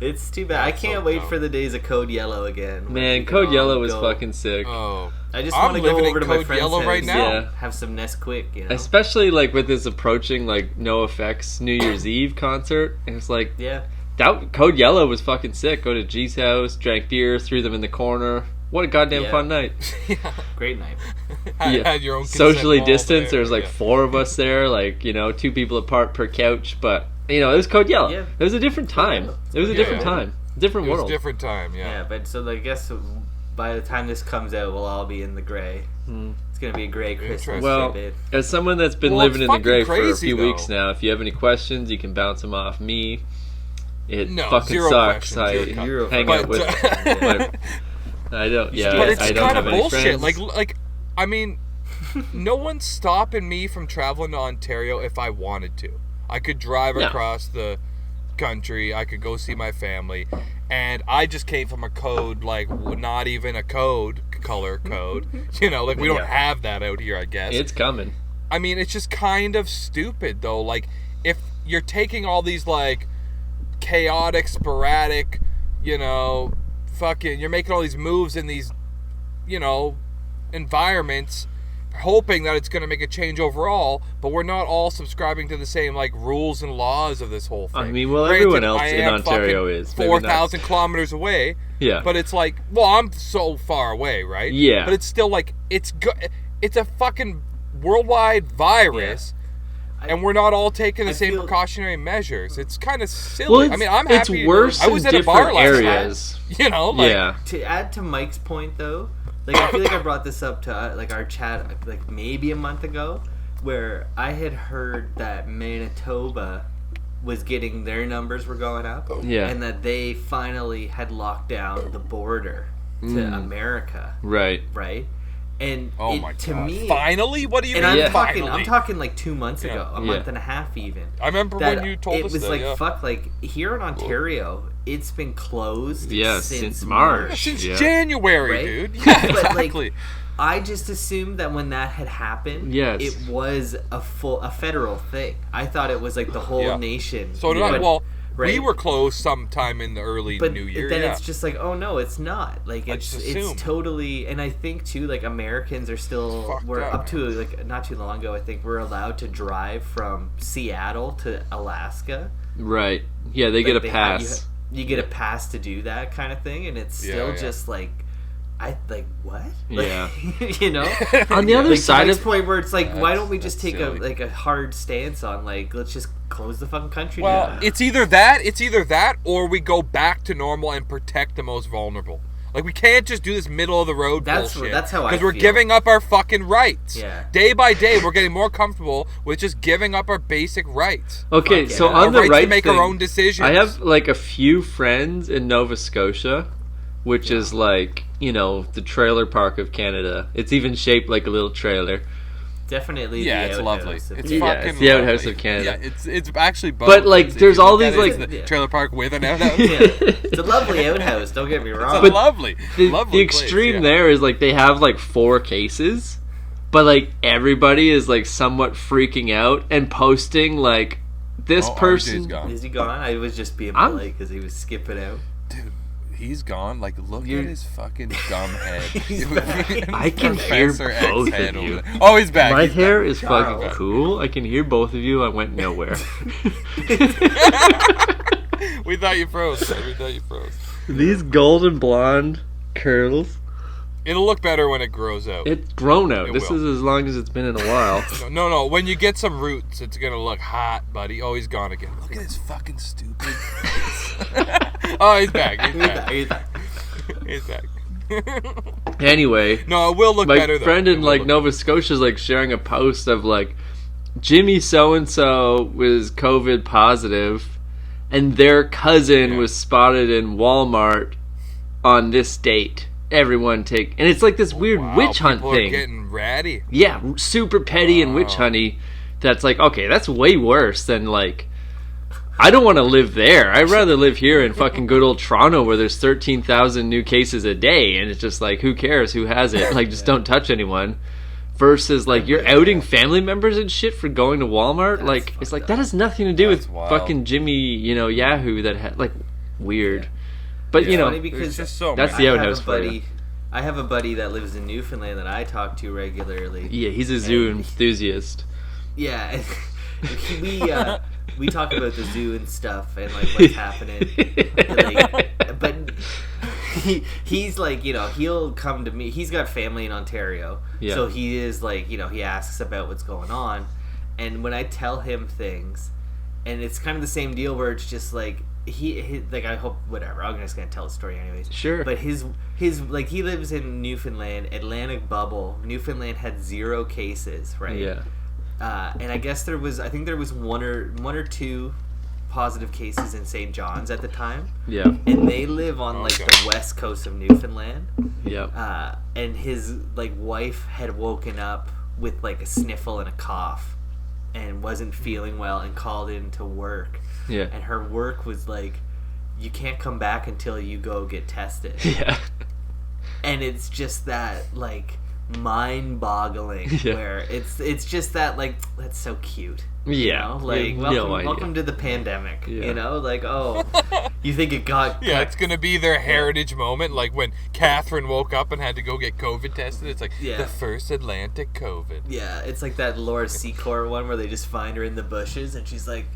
Speaker 3: It's too bad. I
Speaker 4: That's
Speaker 3: can't
Speaker 4: so
Speaker 3: wait
Speaker 4: dumb.
Speaker 3: for the days of Code Yellow again. when
Speaker 2: Man,
Speaker 3: we can
Speaker 2: Code
Speaker 3: all
Speaker 2: Yellow was
Speaker 3: go-
Speaker 2: fucking sick.
Speaker 4: Oh,
Speaker 3: I just
Speaker 4: I'm
Speaker 3: want to go
Speaker 4: living
Speaker 3: over
Speaker 4: in
Speaker 3: to my
Speaker 4: Code
Speaker 3: friend's
Speaker 4: Yellow
Speaker 3: house,
Speaker 4: right now.
Speaker 2: Yeah.
Speaker 3: have some Nesquik, you know.
Speaker 2: Especially like with this approaching like No Effects New Year's Eve concert, and it's like
Speaker 3: Yeah.
Speaker 2: that Code Yellow was fucking sick. Go to G's house, drank beer, threw them in the corner. What a goddamn
Speaker 3: Yeah.
Speaker 2: fun night.
Speaker 3: Great night.
Speaker 4: Had your own consent
Speaker 2: Socially
Speaker 4: wall
Speaker 2: distanced.
Speaker 4: there,
Speaker 2: There was like
Speaker 4: yeah.
Speaker 2: 4 of us there, like, you know, 2 people apart per couch, but you know, it was Code Yellow.
Speaker 3: Yeah.
Speaker 2: It was a different time. It was a
Speaker 4: Yeah.
Speaker 2: different time. Different
Speaker 4: It was a
Speaker 2: world.
Speaker 4: different time,
Speaker 3: Yeah,
Speaker 4: yeah.
Speaker 3: but so I guess by the time this comes out, we'll all be in the gray. It's gonna be a gray Christmas.
Speaker 4: Interesting.
Speaker 2: Well,
Speaker 3: babe.
Speaker 2: as someone that's been
Speaker 4: Well,
Speaker 2: living
Speaker 4: it's
Speaker 2: in the gray
Speaker 4: fucking
Speaker 2: for a
Speaker 4: crazy,
Speaker 2: few weeks
Speaker 4: though.
Speaker 2: now, if you have any questions, you can bounce them off me. It
Speaker 4: No,
Speaker 2: fucking
Speaker 4: zero
Speaker 2: sucks.
Speaker 4: questions,
Speaker 3: Zero
Speaker 2: hang
Speaker 3: questions.
Speaker 2: out with.
Speaker 4: But-
Speaker 2: I don't. Yeah,
Speaker 4: But it's
Speaker 2: I don't
Speaker 4: kind
Speaker 2: have
Speaker 4: of
Speaker 2: any
Speaker 4: bullshit.
Speaker 2: friends.
Speaker 4: Like, I mean, no one's stopping me from traveling to Ontario if I wanted to. I could drive
Speaker 2: No.
Speaker 4: across the country. I could go see my family, and I just came from a code like not even a color code. You know, like we don't
Speaker 3: Yeah.
Speaker 4: have that out here. I guess
Speaker 2: It's coming.
Speaker 4: I mean, it's just kind of stupid, though. Like, if you're taking all these, like, chaotic, sporadic, you know, you're making all these moves in these, you know, environments, hoping that it's going to make a change overall, but we're not all subscribing to the same, like, rules and laws of this whole thing.
Speaker 2: I mean, well,
Speaker 4: Granted,
Speaker 2: everyone else
Speaker 4: I
Speaker 2: in
Speaker 4: am
Speaker 2: Ontario
Speaker 4: fucking
Speaker 2: is. Maybe
Speaker 4: 4,000
Speaker 2: not.
Speaker 4: kilometers away.
Speaker 2: Yeah.
Speaker 4: But it's like, well, I'm so far away, right?
Speaker 2: Yeah.
Speaker 4: But it's still like, it's a fucking worldwide virus, and we're not all taking the
Speaker 3: I
Speaker 4: same
Speaker 3: feel-
Speaker 4: precautionary measures. It's kind of silly.
Speaker 2: Well,
Speaker 4: I mean, I'm
Speaker 2: it's
Speaker 4: happy.
Speaker 2: worse
Speaker 4: I was
Speaker 2: in
Speaker 4: at a bar
Speaker 2: different
Speaker 4: last
Speaker 2: areas.
Speaker 4: night. You know, like,
Speaker 2: Yeah.
Speaker 3: To add to Mike's point, though, like I feel like I brought this up to like our chat like maybe a month ago, where I had heard that Manitoba was getting their numbers were going up,
Speaker 2: Yeah.
Speaker 3: and that they finally had locked down the border to America,
Speaker 2: Right.
Speaker 3: right? And
Speaker 4: oh
Speaker 3: it,
Speaker 4: my
Speaker 3: to
Speaker 4: god!
Speaker 3: me,
Speaker 4: Finally, what do you
Speaker 3: and
Speaker 4: mean?
Speaker 3: I'm talking,
Speaker 4: finally?
Speaker 3: I'm talking like 2 months ago,
Speaker 4: Yeah.
Speaker 3: a month and a half even.
Speaker 4: I remember
Speaker 3: That
Speaker 4: when you told
Speaker 3: it
Speaker 4: us
Speaker 3: was
Speaker 4: that.
Speaker 3: like
Speaker 4: Yeah.
Speaker 3: fuck, like here in Ontario, it's been closed
Speaker 2: Yeah,
Speaker 3: since
Speaker 2: since
Speaker 3: March.
Speaker 2: March.
Speaker 4: Since
Speaker 2: Yeah.
Speaker 4: January,
Speaker 3: Right?
Speaker 4: dude. Yeah,
Speaker 3: But,
Speaker 4: exactly.
Speaker 3: like, I just assumed that when that had happened,
Speaker 2: Yes.
Speaker 3: it was a federal thing. I thought it was like the whole
Speaker 4: Yeah.
Speaker 3: nation.
Speaker 4: So did I.
Speaker 3: But-
Speaker 4: Well, we
Speaker 3: right?
Speaker 4: were closed sometime in the early
Speaker 3: But
Speaker 4: New Year.
Speaker 3: then
Speaker 4: yeah.
Speaker 3: it's just like, oh no, it's not. Like
Speaker 4: I
Speaker 3: it's
Speaker 4: just assumed.
Speaker 3: totally. And I think too, like Americans are still
Speaker 4: Fucked
Speaker 3: we're
Speaker 4: up,
Speaker 3: up to like not too long ago. I think we're allowed to drive from Seattle to Alaska.
Speaker 2: Right. Yeah, they get a
Speaker 3: Like, have-
Speaker 2: pass.
Speaker 3: you get a pass to do that kind of thing, and it's still
Speaker 4: Yeah, yeah.
Speaker 3: just like. I like what?
Speaker 2: Yeah.
Speaker 3: You know.
Speaker 2: On the other
Speaker 3: Like, to
Speaker 2: side
Speaker 3: Mike's
Speaker 2: of
Speaker 3: point where it's like, why
Speaker 4: That's-
Speaker 3: don't we just
Speaker 4: that's
Speaker 3: take
Speaker 4: silly.
Speaker 3: a hard stance on like let's just close the fucking country
Speaker 4: Well,
Speaker 3: down?
Speaker 4: it's either that, or we go back to normal and protect the most vulnerable. Like, we can't just do this middle of the road
Speaker 3: That's
Speaker 4: bullshit.
Speaker 3: that's how I
Speaker 4: because we're
Speaker 3: feel.
Speaker 4: giving up our fucking rights.
Speaker 3: Yeah.
Speaker 4: Day by day, we're getting more comfortable with just giving up our basic rights.
Speaker 2: Okay,
Speaker 3: Fuck
Speaker 2: so
Speaker 3: yeah.
Speaker 2: on
Speaker 4: Our
Speaker 2: the
Speaker 4: right
Speaker 2: right
Speaker 4: to make
Speaker 2: thing,
Speaker 4: our own decisions.
Speaker 2: I have like a few friends in Nova Scotia, which is like, you know, the trailer park of Canada. It's even shaped like a little trailer.
Speaker 3: Definitely.
Speaker 4: Yeah,
Speaker 3: the
Speaker 4: it's
Speaker 3: outhouse
Speaker 4: lovely.
Speaker 3: of
Speaker 4: It's
Speaker 3: the-
Speaker 2: Yeah,
Speaker 4: fucking
Speaker 2: it's the outhouse
Speaker 4: lovely.
Speaker 2: of Canada.
Speaker 4: Yeah, it's actually both.
Speaker 2: But, like,
Speaker 4: If
Speaker 2: there's
Speaker 4: you
Speaker 2: all
Speaker 4: look at
Speaker 2: these,
Speaker 4: it, it's
Speaker 2: like-
Speaker 4: the
Speaker 3: Yeah.
Speaker 4: trailer park with an outhouse.
Speaker 3: Yeah. It's a lovely outhouse. Don't get me wrong.
Speaker 4: It's a lovely,
Speaker 2: the
Speaker 4: lovely
Speaker 2: extreme
Speaker 4: place, yeah.
Speaker 2: there is like they have like 4 cases, but like everybody is like somewhat freaking out and posting like this
Speaker 4: Oh, RJ's
Speaker 2: person.
Speaker 4: gone.
Speaker 3: Is he gone? I was just being
Speaker 2: I'm-
Speaker 3: polite because he was skipping out.
Speaker 4: Dude, he's gone. Like, look
Speaker 3: You're-
Speaker 4: at his fucking dumb head.
Speaker 3: He's back.
Speaker 2: I can hear
Speaker 4: Professor X
Speaker 2: both of
Speaker 4: head over
Speaker 2: you.
Speaker 4: there. Oh, he's back.
Speaker 2: My
Speaker 4: He's
Speaker 2: hair
Speaker 4: back.
Speaker 2: is fucking
Speaker 3: Charles.
Speaker 2: cool. I can hear both of you. I went nowhere.
Speaker 4: We thought you froze. We thought you froze.
Speaker 2: These golden blonde curls.
Speaker 4: It'll look better when it grows out.
Speaker 2: It's grown out.
Speaker 4: It
Speaker 2: This
Speaker 4: will.
Speaker 2: is as long as it's been in a while.
Speaker 4: No. When you get some roots, it's gonna look hot, buddy. Oh, he's gone again. Look at his fucking stupid. Oh, he's back. He's back.
Speaker 3: He's back.
Speaker 4: He's back.
Speaker 2: Anyway,
Speaker 4: No, it will look
Speaker 2: my
Speaker 4: better though.
Speaker 2: friend
Speaker 4: It
Speaker 2: in
Speaker 4: will
Speaker 2: like
Speaker 4: look
Speaker 2: Nova Scotia is like sharing a post of like Jimmy so and so was COVID positive, and their cousin
Speaker 4: Yeah.
Speaker 2: was spotted in Walmart on this date. Everyone take, and it's like this weird
Speaker 4: Wow,
Speaker 2: witch hunt
Speaker 4: people
Speaker 2: thing.
Speaker 4: Are getting ratty.
Speaker 2: Yeah, super petty and witch
Speaker 4: Wow.
Speaker 2: hunty. That's like, okay, that's way worse than like. I don't want to live there. I'd rather live here in fucking good old Toronto where there's 13,000 new cases a day, and it's just like, who cares who has it? Like, just don't touch anyone. Versus like you're outing family members and shit for going to Walmart.
Speaker 3: That's
Speaker 2: Like it's like
Speaker 3: fucked
Speaker 2: that has nothing to do
Speaker 4: That's
Speaker 2: with
Speaker 4: wild.
Speaker 2: fucking Jimmy, you know, Yahoo that had like weird. But you
Speaker 3: It's
Speaker 2: know,
Speaker 3: funny because
Speaker 4: There's just so
Speaker 2: That's
Speaker 4: many.
Speaker 2: the
Speaker 3: I have
Speaker 2: outhouse
Speaker 3: a
Speaker 2: for you.
Speaker 3: buddy I have a buddy that lives in Newfoundland that I talk to regularly.
Speaker 2: Yeah, he's a zoo enthusiast.
Speaker 3: Yeah, we talk about the zoo and stuff and like what's happening. But he's like, you know, he'll come to me. He's got family in Ontario, so he is like, you know, he asks about what's going on, and when I tell him things, and it's kind of the same deal where it's just like he like I hope whatever. I'm just gonna tell the story anyways.
Speaker 2: Sure.
Speaker 3: But his like he lives in Newfoundland, Atlantic bubble. Newfoundland had 0 cases, right?
Speaker 2: Yeah.
Speaker 3: And I guess there was one or two positive cases in St. John's at the time.
Speaker 2: Yeah.
Speaker 3: And they live on like the west coast of Newfoundland.
Speaker 2: Yeah.
Speaker 3: And his like wife had woken up with like a sniffle and a cough, and wasn't feeling well, and called in to work.
Speaker 2: Yeah.
Speaker 3: And her work was like, you can't come back until you go get tested.
Speaker 2: Yeah.
Speaker 3: And it's just that like mind-boggling where it's just that like that's so cute. You know? Like welcome to the pandemic. You know, like you think it got
Speaker 4: it's gonna be their heritage moment, like when Catherine woke up and had to go get COVID tested. It's like the first Atlantic COVID.
Speaker 3: Yeah, it's like that Laura Secord one where they just find her in the bushes and she's like,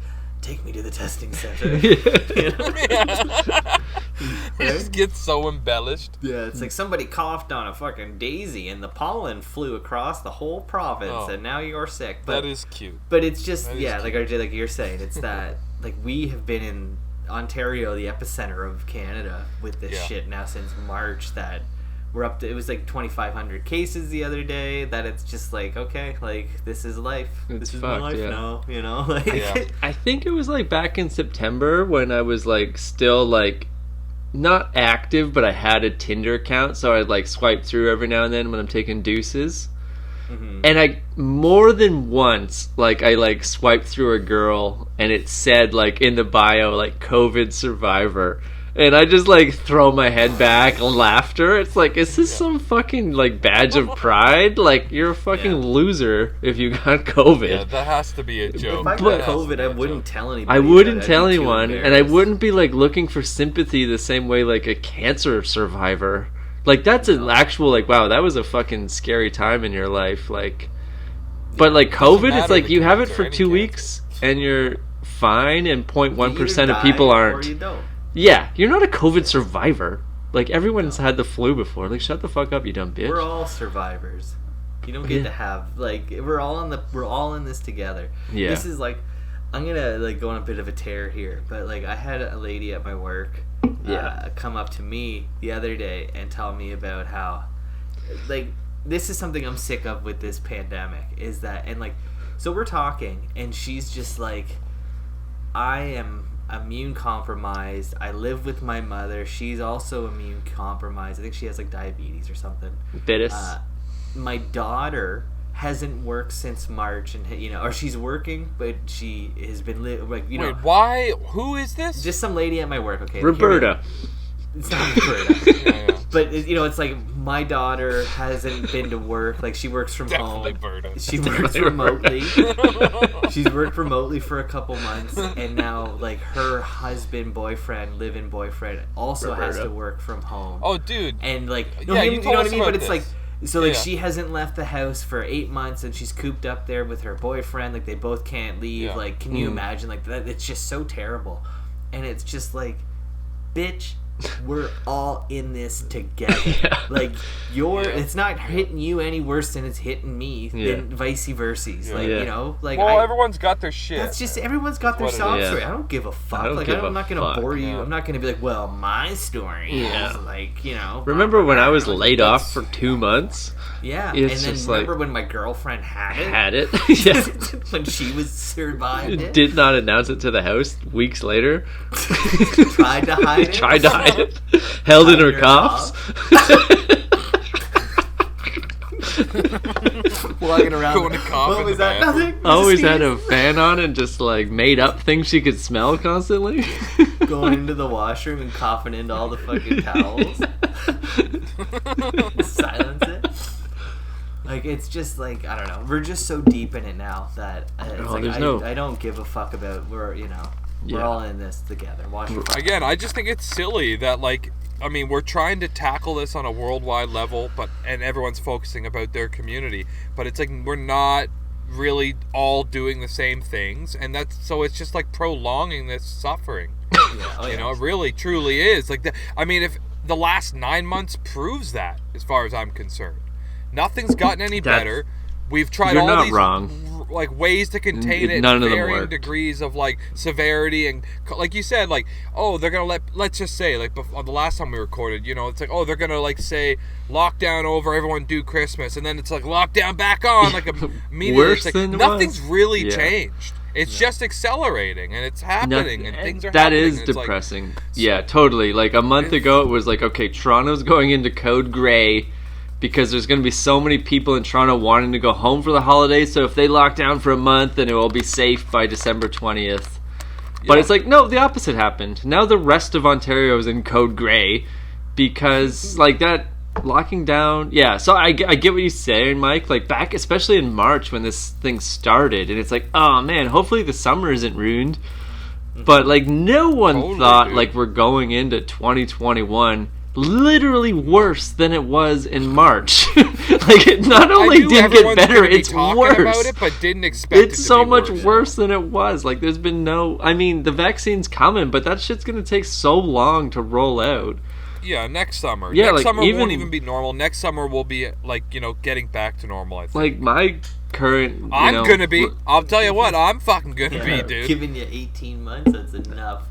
Speaker 3: take me to the testing center. You know?
Speaker 4: It just gets so embellished.
Speaker 3: Yeah, it's like somebody coughed on a fucking daisy and the pollen flew across the whole province and now you're sick. But,
Speaker 4: that is cute.
Speaker 3: But it's just, like RJ, like you're saying, it's that, like we have been in Ontario, the epicenter of Canada, with this shit now since March, that we're up to, it was like 2,500 cases the other day, that it's just like, okay, like this is life. This is my life now, you know? Like,
Speaker 2: I think it was like back in September when I was like still like not active, but I had a Tinder account, so I'd like swipe through every now and then when I'm taking deuces. Mm-hmm. And I more than once, like I like swiped through a girl and it said like in the bio like COVID survivor. And I just like throw my head back and laughter. It's like, is this some fucking like badge of pride? Like you're a fucking loser if you got COVID.
Speaker 4: Yeah, that has to be a joke.
Speaker 3: If I got COVID, I wouldn't tell anybody.
Speaker 2: I wouldn't tell anyone, and I wouldn't be like looking for sympathy the same way like a cancer survivor. Like that's an actual like, wow, that was a fucking scary time in your life. Like, but like COVID, it's like you have it for 2 weeks and you're fine, and 0.1% of people aren't.
Speaker 3: Or you don't.
Speaker 2: Yeah, you're not a COVID survivor. Like, everyone's had the flu before. Like, shut the fuck up, you dumb bitch.
Speaker 3: We're all survivors. You don't get to have, like, we're all in this together.
Speaker 2: Yeah.
Speaker 3: This is like, I'm gonna like go on a bit of a tear here, but like I had a lady at my work come up to me the other day and tell me about how, like, this is something I'm sick of with this pandemic, is that, and like, so we're talking and she's just like, I am immune compromised. I live with my mother. She's also immune compromised. I think she has like diabetes or something. My daughter hasn't worked since March, and you know, or she's working, but she has been like, you know.
Speaker 4: Wait, why? Who is this?
Speaker 3: Just some lady at my work. Okay,
Speaker 2: Roberta.
Speaker 3: It's not Roberta. But you know, it's like my daughter hasn't been to work. Like she works from home.
Speaker 4: Berta.
Speaker 3: She works remotely. She's worked remotely for a couple months, and now like her live-in boyfriend, also has to work from home.
Speaker 4: Oh, dude.
Speaker 3: And like,
Speaker 4: you
Speaker 3: know what I mean? But it's
Speaker 4: this.
Speaker 3: like, so like she hasn't left the house for 8 months, and she's cooped up there with her boyfriend. Like they both can't leave.
Speaker 4: Yeah.
Speaker 3: Like, can you imagine? Like that? It's just so terrible, and it's just like, bitch. We're all in this together. Like it's not hitting you any worse than it's hitting me, than vice versa. Like you know, like
Speaker 4: everyone's got their shit.
Speaker 3: That's just everyone's got their sob story. I don't give a fuck. I'm not gonna bore you. I'm not gonna be like, well, my story is like, you know.
Speaker 2: Remember when I was laid off for 2 months?
Speaker 3: Yeah,
Speaker 2: it's
Speaker 3: and then
Speaker 2: just
Speaker 3: remember
Speaker 2: like,
Speaker 3: when my girlfriend had it?
Speaker 2: Yeah.
Speaker 3: When she was survived it.
Speaker 2: Did not announce it to the house weeks later.
Speaker 3: Tried to hide it.
Speaker 2: Held in her cuffs.
Speaker 3: Walking around.
Speaker 4: Going to cough.
Speaker 3: What was that? Nothing.
Speaker 2: Always had a fan on and just like made up things she could smell constantly.
Speaker 3: Going into the washroom and coughing into all the fucking towels. Silence it. Like, it's just like, I don't know. We're just so deep in it now that it's I don't give a fuck about, you know. We're all in this together. Wash your fucking
Speaker 4: Again, I just think it's silly that, like, I mean, we're trying to tackle this on a worldwide level, and everyone's focusing about their community, but it's like we're not really all doing the same things, and so it's just like prolonging this suffering. You know, it really truly is. Like, I mean, if the last 9 months proves that, as far as I'm concerned, nothing's gotten any better. We've tried all these like ways to contain it, varying degrees of like severity, and like you said, like, oh, they're gonna let's just say, like, before, the last time we recorded, you know, it's like, oh, they're gonna like say lockdown over, everyone do Christmas, and then it's like lockdown back on, like immediately.
Speaker 2: Worse
Speaker 4: like,
Speaker 2: than
Speaker 4: nothing's really changed. It's just accelerating, and it's happening, and things are
Speaker 2: that
Speaker 4: happening.
Speaker 2: That is depressing. Like, yeah, totally. Like a month ago, it was like, okay, Toronto's going into code gray, because there's going to be so many people in Toronto wanting to go home for the holidays, so if they lock down for a month, then it will be safe by December 20th. But it's like, no, the opposite happened. Now the rest of Ontario is in code gray, because, like, that locking down... Yeah, so I get what you're saying, Mike. Like, back, especially in March when this thing started, and it's like, oh, man, hopefully the summer isn't ruined. But, like, no one thought, like, we're going into 2021... literally worse than it was in March. Like, it not only didn't get better, it's worse. About it,
Speaker 4: but didn't expect
Speaker 2: it's so much worse than it was. Like, there's been no... I mean, the vaccine's coming, but that shit's going to take so long to roll out.
Speaker 4: Yeah, next summer.
Speaker 2: Yeah,
Speaker 4: next
Speaker 2: like,
Speaker 4: summer won't even be normal. Next summer will be, like, you know, getting back to normal, I think.
Speaker 2: Like, my current...
Speaker 4: I'm going to be. I'll tell you what, I'm fucking going to be, dude.
Speaker 3: Giving you 18 months, that's enough.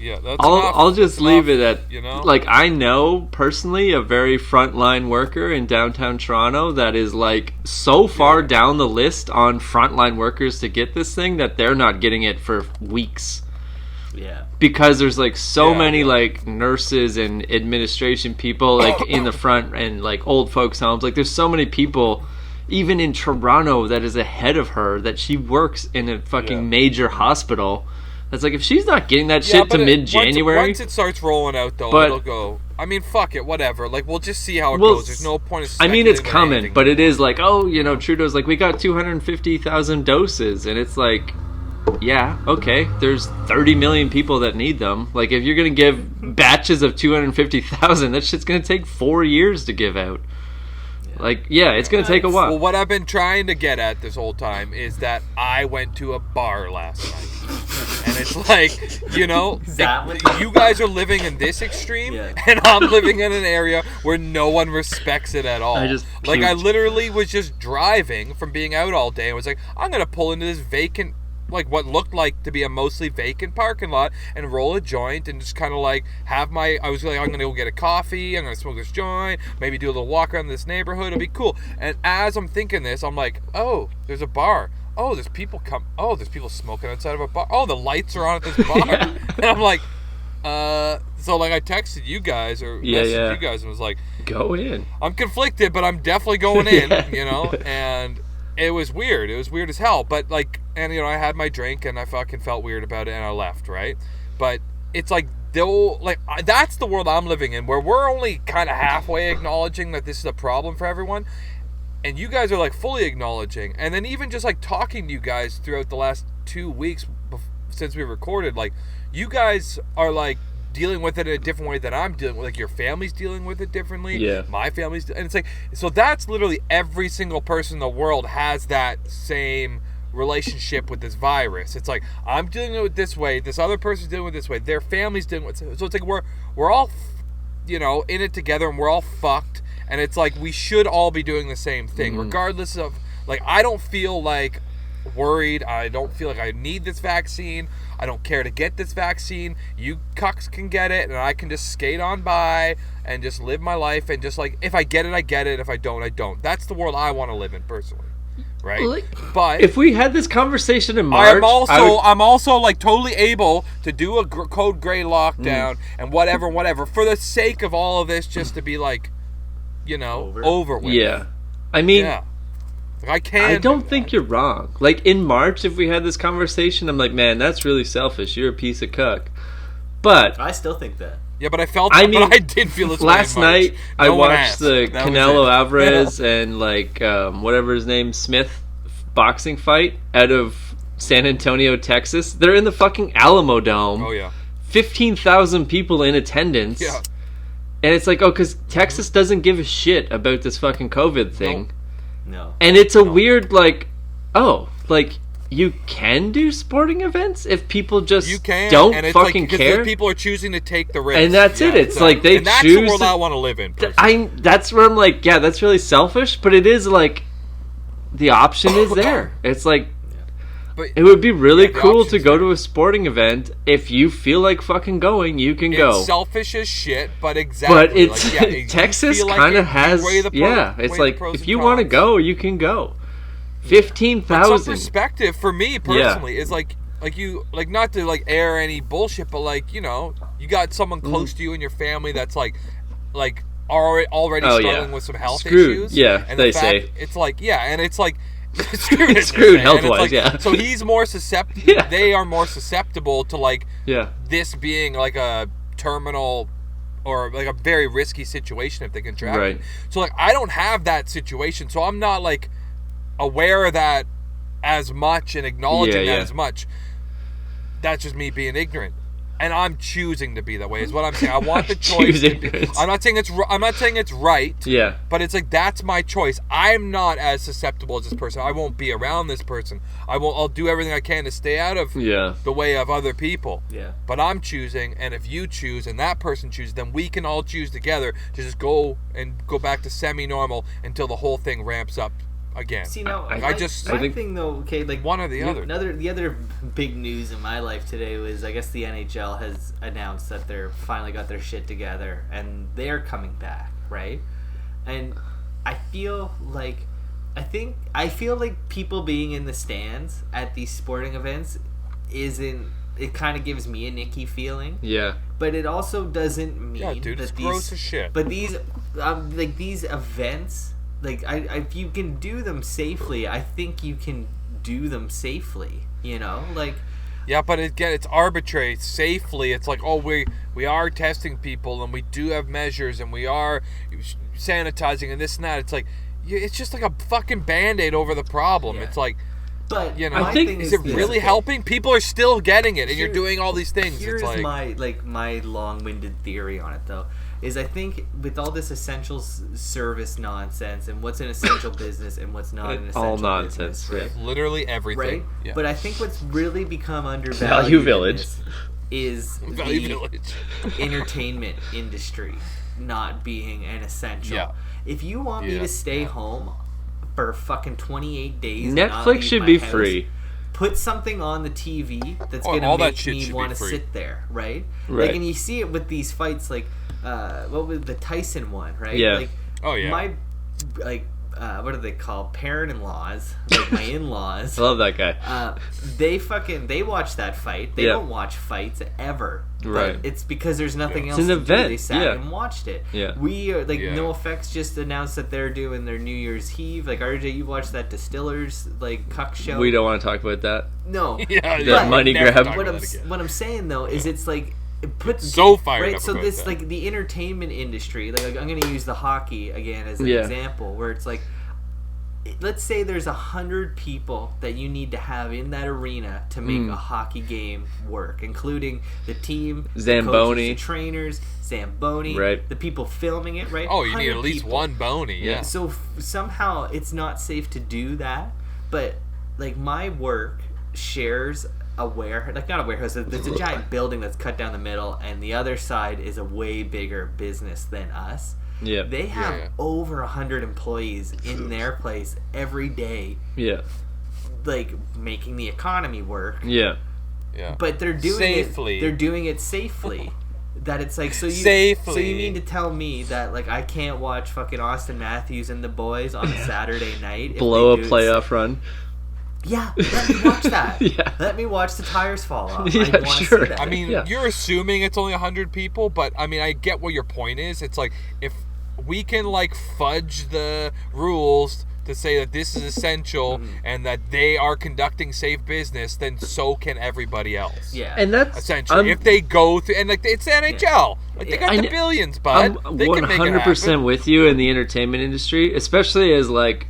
Speaker 4: Yeah, that's
Speaker 2: I'll just leave it at,
Speaker 4: you know?
Speaker 2: Like, I know personally a very frontline worker in downtown Toronto that is, like, so far down the list on frontline workers to get this thing that they're not getting it for weeks.
Speaker 3: Yeah.
Speaker 2: Because there's, like, so many, like, nurses and administration people, like, in the front, and, like, old folks' homes. Like, there's so many people, even in Toronto, that is ahead of her, that she works in a fucking major hospital. It's like, if she's not getting that shit to mid-January...
Speaker 4: Once it starts rolling out, though, it'll go... I mean, fuck it, whatever. Like, we'll just see how it goes. There's no point of...
Speaker 2: I mean, it's coming, but it is like, oh, you know, Trudeau's like, we got 250,000 doses. And it's like, yeah, okay, there's 30 million people that need them. Like, if you're going to give batches of 250,000, that shit's going to take 4 years to give out. Like, yeah, it's going to take a while.
Speaker 4: Well, what I've been trying to get at this whole time is that I went to a bar last night. And it's like, you know, you guys are living in this extreme, and I'm living in an area where no one respects it at all. I literally was just driving from being out all day and was like, I'm going to pull into this vacant, like what looked like to be a mostly vacant parking lot and roll a joint and just kind of like have I was like, I'm going to go get a coffee, I'm going to smoke this joint, maybe do a little walk around this neighborhood, it'll be cool. And as I'm thinking this, I'm like, oh, there's a bar. Oh, there's people smoking outside of a bar. Oh, the lights are on at this bar. And I'm like, so like I texted you guys or messaged you guys and was like,
Speaker 2: go in.
Speaker 4: I'm conflicted, but I'm definitely going in, you know? And it was weird. It was weird as hell. But like, and you know, I had my drink and I fucking felt weird about it and I left, right? But it's like, that's the world I'm living in, where we're only kind of halfway acknowledging that this is a problem for everyone. And you guys are like fully acknowledging, and then even just like talking to you guys throughout the last 2 weeks since we recorded, like you guys are like dealing with it in a different way that I'm dealing with. Like your family's dealing with it differently.
Speaker 2: Yeah.
Speaker 4: My family's, and it's like, so that's literally every single person in the world has that same relationship with this virus. It's like, I'm dealing with it this way, this other person's dealing with it this way, their family's dealing with it. So it's like we're all, you know, in it together, and we're all fucked. And it's like, we should all be doing the same thing, regardless of, like, I don't feel like worried. I don't feel like I need this vaccine. I don't care to get this vaccine. You cucks can get it, and I can just skate on by and just live my life. And just like, if I get it, I get it. If I don't, I don't. That's the world I want to live in personally. Right? But
Speaker 2: if we had this conversation in March,
Speaker 4: I'm also like totally able to do a code gray lockdown and whatever for the sake of all of this, just to be like, you know, over with.
Speaker 2: Yeah. I mean,
Speaker 4: I
Speaker 2: don't think you're wrong. Like, in March, if we had this conversation, I'm like, man, that's really selfish. You're a piece of cuck. But
Speaker 3: I still think that.
Speaker 4: Yeah, but I did feel this
Speaker 2: last
Speaker 4: way
Speaker 2: night, I watched the Canelo Alvarez and, like, whatever his name, Smith boxing fight out of San Antonio, Texas. They're in the fucking Alamo Dome.
Speaker 4: Oh yeah.
Speaker 2: 15,000 people in attendance.
Speaker 4: Yeah.
Speaker 2: And it's like, oh, because Texas doesn't give a shit about this fucking COVID thing.
Speaker 3: No.
Speaker 2: And it's a weird, like, oh, like, you can do sporting events if people just don't
Speaker 4: and it's
Speaker 2: fucking
Speaker 4: like,
Speaker 2: care.
Speaker 4: People are choosing to take the risk.
Speaker 2: And that's it. It's like they
Speaker 4: and that's
Speaker 2: choose.
Speaker 4: the world I want to live in. Personally.
Speaker 2: That's where I'm like, yeah, that's really selfish, but it is like the option is there. It's like,
Speaker 4: but,
Speaker 2: it would be really cool to go
Speaker 4: there.
Speaker 2: to a sporting event. If you feel like fucking going, you can go.
Speaker 4: It's selfish as shit, but exactly.
Speaker 2: But it's
Speaker 4: like,
Speaker 2: Texas
Speaker 4: like
Speaker 2: kind of has, it's like if you want to go, you can go. 15,000.
Speaker 4: Some perspective for me personally is like you like not to like air any bullshit, but like you got someone close to you in your family that's like already struggling with some health issues.
Speaker 2: Yeah,
Speaker 4: and
Speaker 2: they
Speaker 4: say
Speaker 2: it's
Speaker 4: like
Speaker 2: screwed health-wise. Yeah.
Speaker 4: So he's more susceptible.
Speaker 2: Yeah.
Speaker 4: They are more susceptible to like
Speaker 2: Yeah.
Speaker 4: this being like a terminal or like a very risky situation if they contract it. So like I don't have that situation, so I'm not like aware of that as much and acknowledging that as much. That's just me being ignorant, and I'm choosing to be that way. Is what I'm saying. I want the choice. I'm not saying it's right.
Speaker 2: Yeah.
Speaker 4: But it's like that's my choice. I'm not as susceptible as this person. I won't be around this person. I'll do everything I can to stay out of the way of other people.
Speaker 3: Yeah.
Speaker 4: But I'm choosing, and if you choose and that person chooses, then we can all choose together to just go back to semi-normal until the whole thing ramps up again.
Speaker 3: See, now,
Speaker 2: I
Speaker 3: think thing though, okay, like
Speaker 4: one or the other.
Speaker 3: The other big news in my life today was I guess the NHL has announced that they're finally got their shit together and they're coming back, right? And I feel like people being in the stands at these sporting events it kind of gives me a nicky feeling.
Speaker 2: Yeah.
Speaker 3: But it also doesn't mean
Speaker 4: dude,
Speaker 3: that
Speaker 4: it's
Speaker 3: these
Speaker 4: gross as shit.
Speaker 3: But these like these events, like if you can do them safely, I think you can do them safely. Like.
Speaker 4: Yeah, but again, it's arbitrary. Safely, it's like, oh, we are testing people and we do have measures and we are sanitizing and this and that. It's like, it's just like a fucking Band-Aid over the problem. Yeah. It's like,
Speaker 3: but
Speaker 2: I think
Speaker 4: is it really helping? People are still getting it, and you're doing all these things.
Speaker 3: Here's
Speaker 4: it's like
Speaker 3: my long-winded theory on it, though. Is I think with all this essential service nonsense and what's an essential business and what's not an essential
Speaker 2: all nonsense,
Speaker 3: business, right?
Speaker 4: Literally everything.
Speaker 3: Right?
Speaker 4: Yeah.
Speaker 3: But I think what's really become undervalued
Speaker 2: Value Village
Speaker 3: is
Speaker 4: Value
Speaker 3: the
Speaker 4: Village.
Speaker 3: entertainment industry not being an essential.
Speaker 4: Yeah.
Speaker 3: If you want me to stay home for fucking 28 days,
Speaker 2: Netflix should be free.
Speaker 3: Put something on the TV that's gonna make me want to sit there, right? Like, and you see it with these fights, like what was the Tyson one, right?
Speaker 2: Yeah.
Speaker 3: Like, my what are they called? Parent-in-laws, like my in-laws.
Speaker 2: I love that guy.
Speaker 3: They watch that fight. They don't watch fights ever.
Speaker 2: Right.
Speaker 3: But it's because there's nothing else
Speaker 2: it's an
Speaker 3: to
Speaker 2: event.
Speaker 3: do. They sat and watched it.
Speaker 2: Yeah.
Speaker 3: We are No Effects just announced that they're doing their New Year's Eve. Like, RJ, you watched that Distillers like cuck show.
Speaker 2: We don't want to talk about that.
Speaker 3: No.
Speaker 2: The money grab.
Speaker 3: What I'm saying though is it's like
Speaker 4: so fired
Speaker 3: right.
Speaker 4: up
Speaker 3: So
Speaker 4: about
Speaker 3: this
Speaker 4: that.
Speaker 3: like the entertainment industry. Like I'm going to use the hockey again as an example, where it's like, let's say there's 100 people that you need to have in that arena to make a hockey game work, including the team,
Speaker 2: Zamboni,
Speaker 3: the coaches, the trainers, Zamboni, the people filming it, right?
Speaker 4: Oh, you need at least one Boney, yeah.
Speaker 3: So somehow it's not safe to do that, but like my work shares a warehouse, like not a warehouse, there's a giant building that's cut down the middle, and the other side is a way bigger business than us.
Speaker 2: Yeah.
Speaker 3: They have over 100 employees in their place every day.
Speaker 2: Yeah.
Speaker 3: Like making the economy work.
Speaker 2: Yeah.
Speaker 4: Yeah.
Speaker 3: But they're doing
Speaker 4: safely.
Speaker 3: They're doing it safely. That it's like So you mean to tell me that like I can't watch fucking Austin Matthews and the boys on a Saturday night?
Speaker 2: Blow a playoff run.
Speaker 3: Yeah, let me watch that.
Speaker 2: Yeah.
Speaker 3: Let me watch the tires fall off.
Speaker 2: Yeah,
Speaker 3: I want to see that.
Speaker 4: I mean, you're assuming it's only 100 people, but I mean, I get what your point is. It's like if we can like fudge the rules to say that this is essential and that they are conducting safe business, then so can everybody else.
Speaker 3: Yeah,
Speaker 2: and that's
Speaker 4: essentially if they go through and like it's the NHL, like they got the billions, bud.
Speaker 2: I'm
Speaker 4: they
Speaker 2: 100% with you in the entertainment industry, especially as like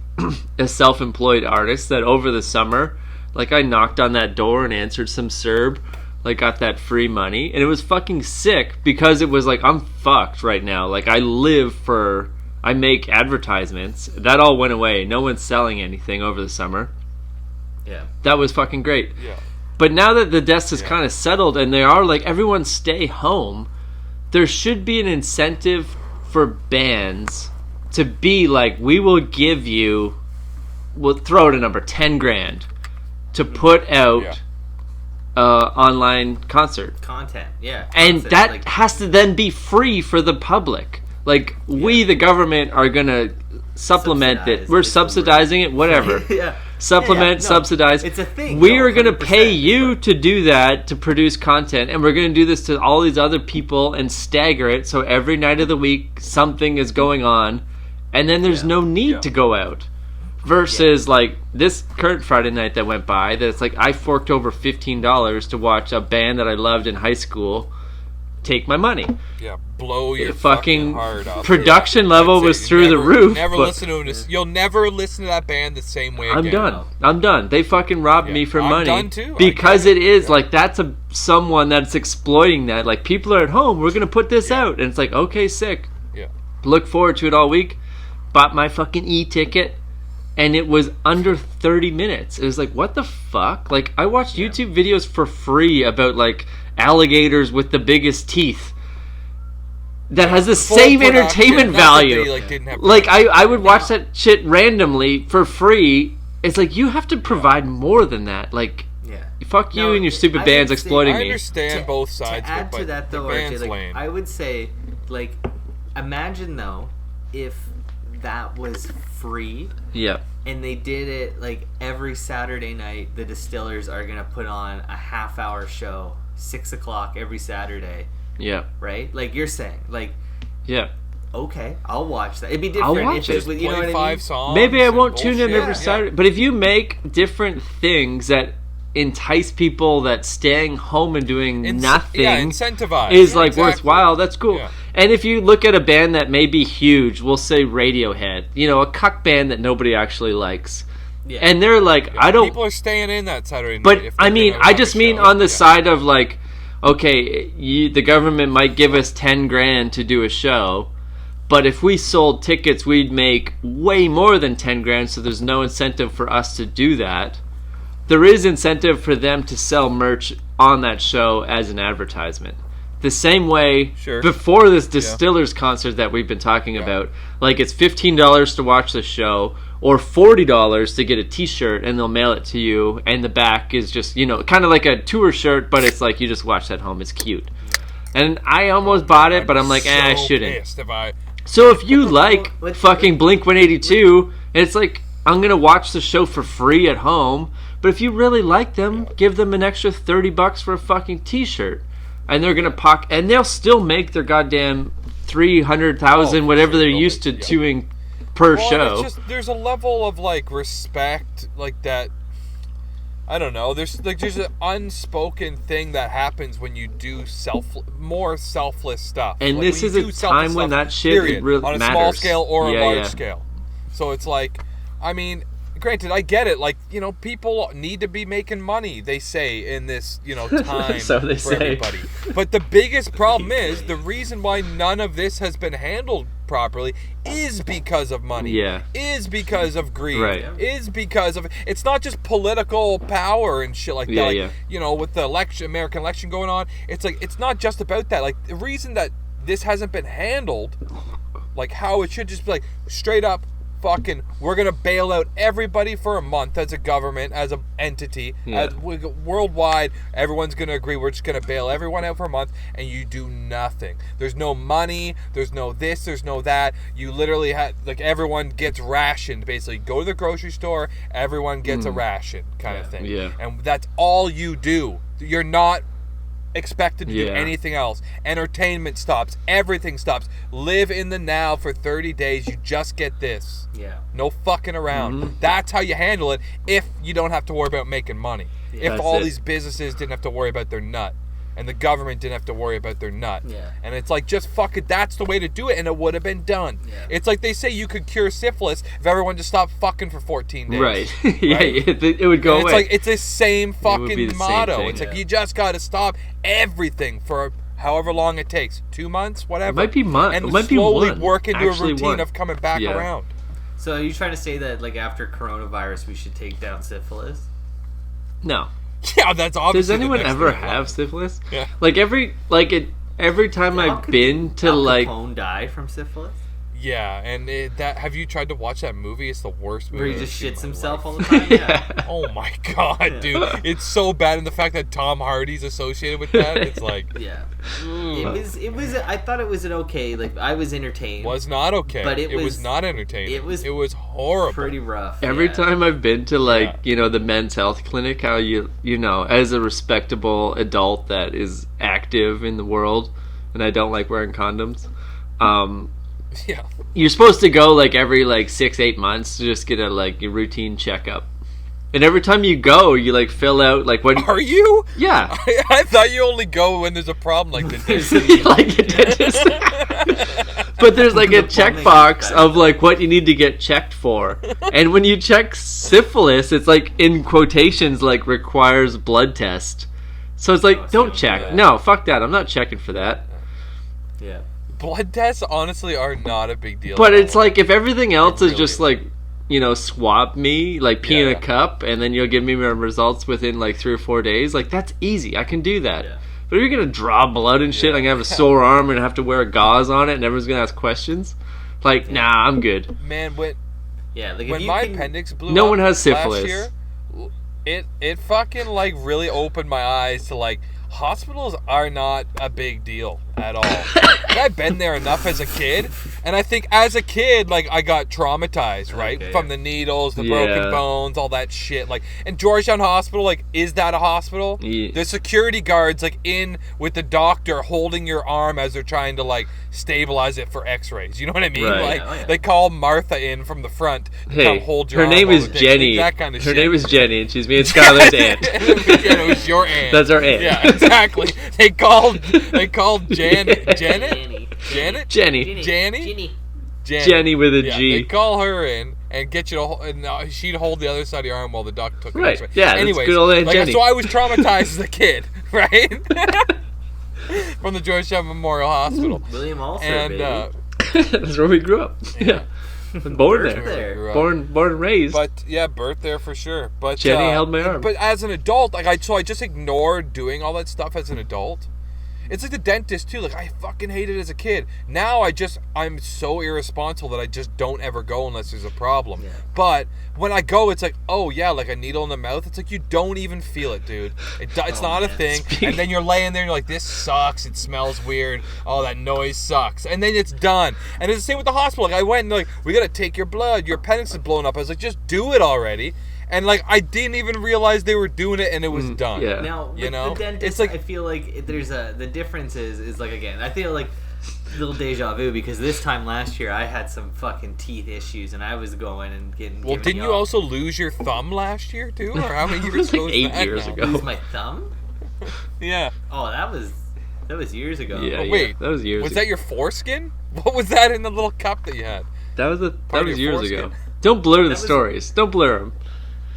Speaker 2: a self-employed artist. That over the summer, Like, I knocked on that door and answered some Serb, like, got that free money, and it was fucking sick because it was like, I'm fucked right now. Like, I make advertisements. That all went away. No one's selling anything over the summer.
Speaker 3: Yeah.
Speaker 2: That was fucking great.
Speaker 4: Yeah.
Speaker 2: But now that the dust is kind of settled and they are like, everyone stay home, there should be an incentive for bands to be like, we will give you, we'll throw out a number, 10 grand to put out online content.
Speaker 3: Yeah.
Speaker 2: And
Speaker 3: content,
Speaker 2: that
Speaker 3: like,
Speaker 2: has to then be free for the public. Like, we, the government, are going to supplement it. We're subsidizing it, whatever.
Speaker 3: Yeah.
Speaker 2: Supplement,
Speaker 3: No,
Speaker 2: subsidize.
Speaker 3: it's a thing.
Speaker 2: We are going to
Speaker 3: 100%,
Speaker 2: pay you to do that, to produce content, and we're going to do this to all these other people and stagger it so every night of the week something is going on, and then there's no need to go out. Versus, like, this current Friday night that went by, that it's like I forked over $15 to watch a band that I loved in high school take my money.
Speaker 4: Yeah, blow your
Speaker 2: fucking
Speaker 4: heart up.
Speaker 2: Production level was through the roof.
Speaker 4: You'll never listen to that band the same way again.
Speaker 2: I'm done. They fucking robbed me for money.
Speaker 4: I'm done too.
Speaker 2: Because it is like, that's someone that's exploiting that. Like, people are at home, we're gonna put this out, and it's like, okay, sick.
Speaker 4: Yeah.
Speaker 2: Look forward to it all week. Bought my fucking e-ticket, and it was under 30 minutes. It was like, what the fuck? Like, I watched YouTube videos for free about, like, alligators with the biggest teeth. That has the same entertainment value. Like, I would watch that shit randomly for free. It's like, you have to provide more than that. Like, fuck you and your stupid bands exploiting me.
Speaker 4: I understand both sides.
Speaker 3: To add to that, though, RJ,
Speaker 4: lame.
Speaker 3: I would say, like, imagine, though, if that was free.
Speaker 2: Yeah.
Speaker 3: And they did it, like, every Saturday night, the Distillers are going to put on a half-hour show, 6 o'clock every Saturday.
Speaker 2: Yeah.
Speaker 3: Right? Like you're saying. Like,
Speaker 2: yeah.
Speaker 3: Okay, I'll watch that. It'd be different.
Speaker 2: I'll watch it.
Speaker 3: You know what I mean?
Speaker 4: Songs.
Speaker 2: Maybe I won't tune in every Saturday.
Speaker 3: Yeah.
Speaker 2: But if you make different things that entice people that staying home and doing nothing
Speaker 4: incentivize.
Speaker 2: is like worthwhile, that's cool.
Speaker 4: Yeah.
Speaker 2: And if you look at a band that may be huge, we'll say Radiohead, you know, a cuck band that nobody actually likes. Yeah. And they're like, I don't...
Speaker 4: People are staying in that Saturday night.
Speaker 2: But, I mean, I just mean on the side of, like, okay, the government might give us 10 grand to do a show, but if we sold tickets, we'd make way more than 10 grand, so there's no incentive for us to do that. There is incentive for them to sell merch on that show as an advertisement. The same way, before this Distillers concert that we've been talking about, like, it's $15 to watch the show, or $40 to get a t-shirt, and they'll mail it to you, and the back is just, you know, kind of like a tour shirt, but it's like you just watch that home. It's cute. And I almost bought it, but I'm like, I shouldn't. So if you like fucking Blink-182, and it's like, I'm going to watch the show for free at home, but if you really like them, give them an extra $30 for a fucking t-shirt. And they're going to and they'll still make their goddamn 300,000, whatever they're used to doing per show.
Speaker 4: It's just, there's a level of, like, respect, like, that, I don't know, there's an unspoken thing that happens when you do more selfless stuff.
Speaker 2: And
Speaker 4: like,
Speaker 2: this is a time when that shit really matters.
Speaker 4: On a small scale or a large scale. So it's like, I mean, granted, I get it. Like, you know, people need to be making money, they say, in this, you know, time
Speaker 2: so they
Speaker 4: for
Speaker 2: say.
Speaker 4: everybody. But the biggest problem is, the reason why none of this has been handled properly is because of money. Is because of greed. Is because of... It's not just political power and shit like that. Like, you know, with the American election going on, it's like, it's not just about that. Like, the reason that this hasn't been handled, like how it should just be like, straight up, fucking, we're gonna bail out everybody for a month as a government, as an entity, as worldwide. Everyone's gonna agree we're just gonna bail everyone out for a month, and you do nothing. There's no money. There's no this. There's no that. You literally have, like, everyone gets rationed. Basically, go to the grocery store. Everyone gets a ration, kind of thing. And that's all you do. You're not expected to do anything else. Entertainment stops. Everything stops. Live in the now for 30 days. You just get this. No fucking around. That's how you handle it if you don't have to worry about making money. If all these businesses didn't have to worry about their nut. and the government didn't have to worry about their nut.
Speaker 3: Yeah.
Speaker 4: And it's like, just fuck it, that's the way to do it, and it would have been done.
Speaker 3: Yeah.
Speaker 4: It's like they say you could cure syphilis if everyone just stopped fucking for 14 days.
Speaker 2: Right. Yeah, it would go
Speaker 4: And
Speaker 2: away.
Speaker 4: it's like, it's the same
Speaker 2: would be
Speaker 4: fucking
Speaker 2: the same
Speaker 4: motto.
Speaker 2: thing.
Speaker 4: It's like, you just got to stop everything for however long it takes. 2 months, whatever.
Speaker 2: It might be months.
Speaker 4: And
Speaker 2: It might be
Speaker 4: slowly
Speaker 2: one.
Speaker 4: work into
Speaker 2: Actually,
Speaker 4: a routine
Speaker 2: one.
Speaker 4: of coming back
Speaker 2: Yeah.
Speaker 4: around.
Speaker 3: So are you trying to say that like after coronavirus we should take down syphilis?
Speaker 2: No.
Speaker 4: Yeah, that's obviously
Speaker 2: Does anyone
Speaker 4: the next
Speaker 2: ever
Speaker 4: thing.
Speaker 2: have syphilis?
Speaker 4: Yeah.
Speaker 2: Like every time I've been to
Speaker 3: Al
Speaker 2: like
Speaker 3: Capone die from syphilis?
Speaker 4: Yeah, and have you tried to watch that movie? It's the worst movie.
Speaker 3: Where he
Speaker 4: I've
Speaker 3: just
Speaker 4: seen in
Speaker 3: shits
Speaker 4: my
Speaker 3: himself
Speaker 4: life.
Speaker 3: all the time? Yeah.
Speaker 4: Oh my god, dude. It's so bad, and the fact that Tom Hardy's associated with that, it's like,
Speaker 3: Yeah.
Speaker 4: ugh.
Speaker 3: It was I thought it was an okay, like I was entertained.
Speaker 4: Was not okay.
Speaker 3: But it
Speaker 4: was
Speaker 3: was-
Speaker 4: not entertaining.
Speaker 3: it was
Speaker 4: horrible.
Speaker 3: pretty rough.
Speaker 2: every
Speaker 3: yeah.
Speaker 2: time I've been to like
Speaker 4: Yeah.
Speaker 2: you know the men's health clinic, how you know as a respectable adult that is active in the world, and I don't like wearing condoms.
Speaker 4: Yeah.
Speaker 2: You're supposed to go like every like 6-8 months to just get a like a routine checkup. And every time you go, you like fill out like what?
Speaker 4: Are you?
Speaker 2: Yeah,
Speaker 4: I thought you only go when there's a problem like this.
Speaker 2: like a dentist. But there's like a checkbox of like what you need to get checked for. And when you check syphilis, it's like in quotations like requires blood test. So it's like
Speaker 3: Oh,
Speaker 2: don't
Speaker 3: so
Speaker 2: check.
Speaker 3: bad.
Speaker 2: No, fuck that. I'm not checking for that.
Speaker 3: Yeah.
Speaker 4: Blood tests honestly are not a big deal.
Speaker 2: But
Speaker 4: at
Speaker 2: it's
Speaker 4: all.
Speaker 2: like if everything else is
Speaker 4: really
Speaker 2: just
Speaker 4: is.
Speaker 2: like, you know, swab me, like pee in
Speaker 4: Yeah.
Speaker 2: a cup, and then you'll give me my results within like 3 or 4 days, like that's easy. I can do that.
Speaker 3: Yeah.
Speaker 2: But if you're gonna draw blood and shit, I'm gonna have a sore arm and have to wear a gauze on it, and everyone's gonna ask questions. Like, nah, I'm good.
Speaker 4: man, when
Speaker 3: Yeah, like if
Speaker 4: when
Speaker 3: you
Speaker 4: my
Speaker 3: can,
Speaker 4: appendix blew
Speaker 2: No
Speaker 4: up
Speaker 2: one has syphilis.
Speaker 4: last year, it fucking like really opened my eyes to like hospitals are not a big deal at all. And I've been there enough as a kid, and I think as a kid, like I got traumatized, right,
Speaker 3: Okay,
Speaker 4: from
Speaker 3: yeah.
Speaker 4: the needles, the
Speaker 2: Yeah.
Speaker 4: broken bones, all that shit. Like, and Georgetown Hospital, like, is that a hospital?
Speaker 2: Yeah.
Speaker 4: The security guards like in with the doctor holding your arm as they're trying to like stabilize it for X-rays. You know what I mean?
Speaker 2: Right.
Speaker 4: Like
Speaker 3: Yeah, oh, yeah.
Speaker 4: they call Martha in from the front to come
Speaker 2: Hey,
Speaker 4: hold your
Speaker 2: her
Speaker 4: arm
Speaker 2: name
Speaker 4: while
Speaker 2: is
Speaker 4: they're taking-
Speaker 2: Jenny.
Speaker 4: That kind of
Speaker 2: Her
Speaker 4: shit.
Speaker 2: name is Jenny, and she's me and Skyler's aunt.
Speaker 4: Yeah, it was your aunt.
Speaker 2: That's our aunt.
Speaker 4: Yeah, exactly. They called Janet.
Speaker 3: Jenny.
Speaker 4: Janet?
Speaker 2: Jenny.
Speaker 4: Jenny?
Speaker 2: Jenny with a
Speaker 4: Yeah,
Speaker 2: G.
Speaker 4: they call her in and get you to and she'd hold the other side of your arm while the doctor took
Speaker 2: Right.
Speaker 4: it.
Speaker 2: Yeah, that's
Speaker 4: Anyways,
Speaker 2: good old Aunt
Speaker 4: like,
Speaker 2: Jenny.
Speaker 4: so I was traumatized as a kid, right? From the Georgetown Memorial Hospital.
Speaker 3: William Alser,
Speaker 4: And
Speaker 3: baby.
Speaker 2: That's where we grew up. Yeah. Born
Speaker 3: Birth
Speaker 2: there.
Speaker 3: there.
Speaker 4: grew up.
Speaker 2: Born and raised.
Speaker 4: But yeah, birth there for sure. But
Speaker 2: Jenny held my arm.
Speaker 4: But as an adult, like I just ignored doing all that stuff as an adult. It's like the dentist too. Like I fucking hated it as a kid. Now I'm so irresponsible that I just don't ever go unless there's a problem.
Speaker 3: Yeah.
Speaker 4: But when I go, it's like, oh yeah, like a needle in the mouth. It's like you don't even feel it, dude. It's
Speaker 3: Oh,
Speaker 4: not a
Speaker 3: man.
Speaker 4: thing. And then you're laying there and you're like, this sucks. It smells weird. Oh, that noise sucks. And then it's done. And it's the same with the hospital. Like I went and like, we gotta take your blood. Your appendix is blown up. I was like, just do it already. And like I didn't even realize they were doing it, and it was done.
Speaker 2: yeah.
Speaker 3: Now, with
Speaker 4: You know?
Speaker 3: the dentist,
Speaker 4: It's like-
Speaker 3: I feel like there's the difference is like, again, I feel like a little deja vu because this time last year I had some fucking teeth issues and I was going and getting.
Speaker 4: Well,
Speaker 3: given
Speaker 4: didn't
Speaker 3: the
Speaker 4: you also lose your thumb last year too, or how many years
Speaker 2: It was
Speaker 4: ago?
Speaker 2: like
Speaker 4: was
Speaker 2: 8
Speaker 4: that
Speaker 2: years
Speaker 4: now?
Speaker 2: ago.
Speaker 3: lose my thumb?
Speaker 4: Yeah.
Speaker 3: Oh, that was years ago.
Speaker 2: Yeah,
Speaker 4: Oh, wait.
Speaker 2: that was years
Speaker 4: Was
Speaker 2: ago.
Speaker 4: that your foreskin? What was that in the little cup that you had?
Speaker 2: That was
Speaker 4: Part of
Speaker 2: years
Speaker 4: your
Speaker 2: ago.
Speaker 4: foreskin?
Speaker 2: Don't blur the
Speaker 3: was-
Speaker 2: stories. Don't blur them.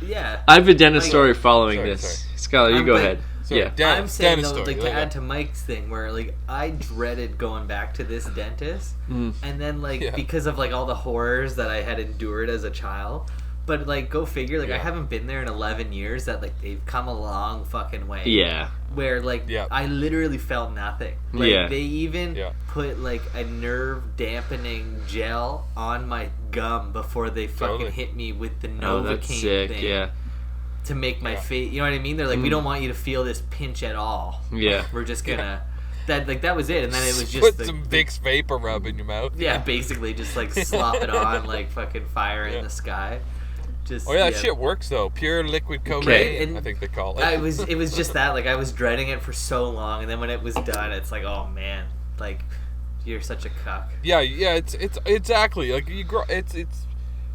Speaker 3: Yeah.
Speaker 2: I have a dentist
Speaker 3: Like-
Speaker 2: story following
Speaker 4: Sorry,
Speaker 2: this. Skyler, you
Speaker 3: I'm
Speaker 2: go
Speaker 3: like-
Speaker 2: ahead.
Speaker 4: Sorry,
Speaker 2: Yeah.
Speaker 3: I'm saying
Speaker 4: dentist
Speaker 3: though,
Speaker 4: story.
Speaker 3: like
Speaker 4: There
Speaker 3: to
Speaker 4: you
Speaker 3: add to Mike's thing, where like I dreaded going back to this dentist,
Speaker 2: Mm.
Speaker 3: and then like
Speaker 4: Yeah.
Speaker 3: because of like all the horrors that I had endured as a child. But like, go figure. Like, I
Speaker 4: Yeah.
Speaker 3: haven't been there in 11 years. That like they've come a long fucking way.
Speaker 2: Yeah.
Speaker 3: Where like
Speaker 4: Yeah.
Speaker 3: I literally felt nothing. Like,
Speaker 2: Yeah.
Speaker 3: They even
Speaker 4: Yeah.
Speaker 3: put like a nerve dampening gel on my gum before they fucking
Speaker 4: Totally.
Speaker 3: hit me with the
Speaker 2: Oh,
Speaker 3: Novocaine
Speaker 2: that's sick.
Speaker 3: thing
Speaker 2: Yeah.
Speaker 3: to make my
Speaker 4: Yeah.
Speaker 3: face. You know what I mean? They're like, we don't want you to feel this pinch at all.
Speaker 2: Yeah.
Speaker 3: We're just gonna. That was it, and then it was just
Speaker 4: Put
Speaker 3: the,
Speaker 4: some Vicks vapor rub in your mouth.
Speaker 3: yeah, basically just like slop it on like fucking fire
Speaker 4: Yeah.
Speaker 3: in the sky. Just
Speaker 4: Oh yeah, that shit works though. Pure liquid cocaine,
Speaker 3: Okay, and
Speaker 4: I think they call it.
Speaker 3: It was just that like I was dreading it for so long, and then when it was done, it's like, oh man, like you're such a cuck.
Speaker 4: Yeah, it's exactly like you grow. It's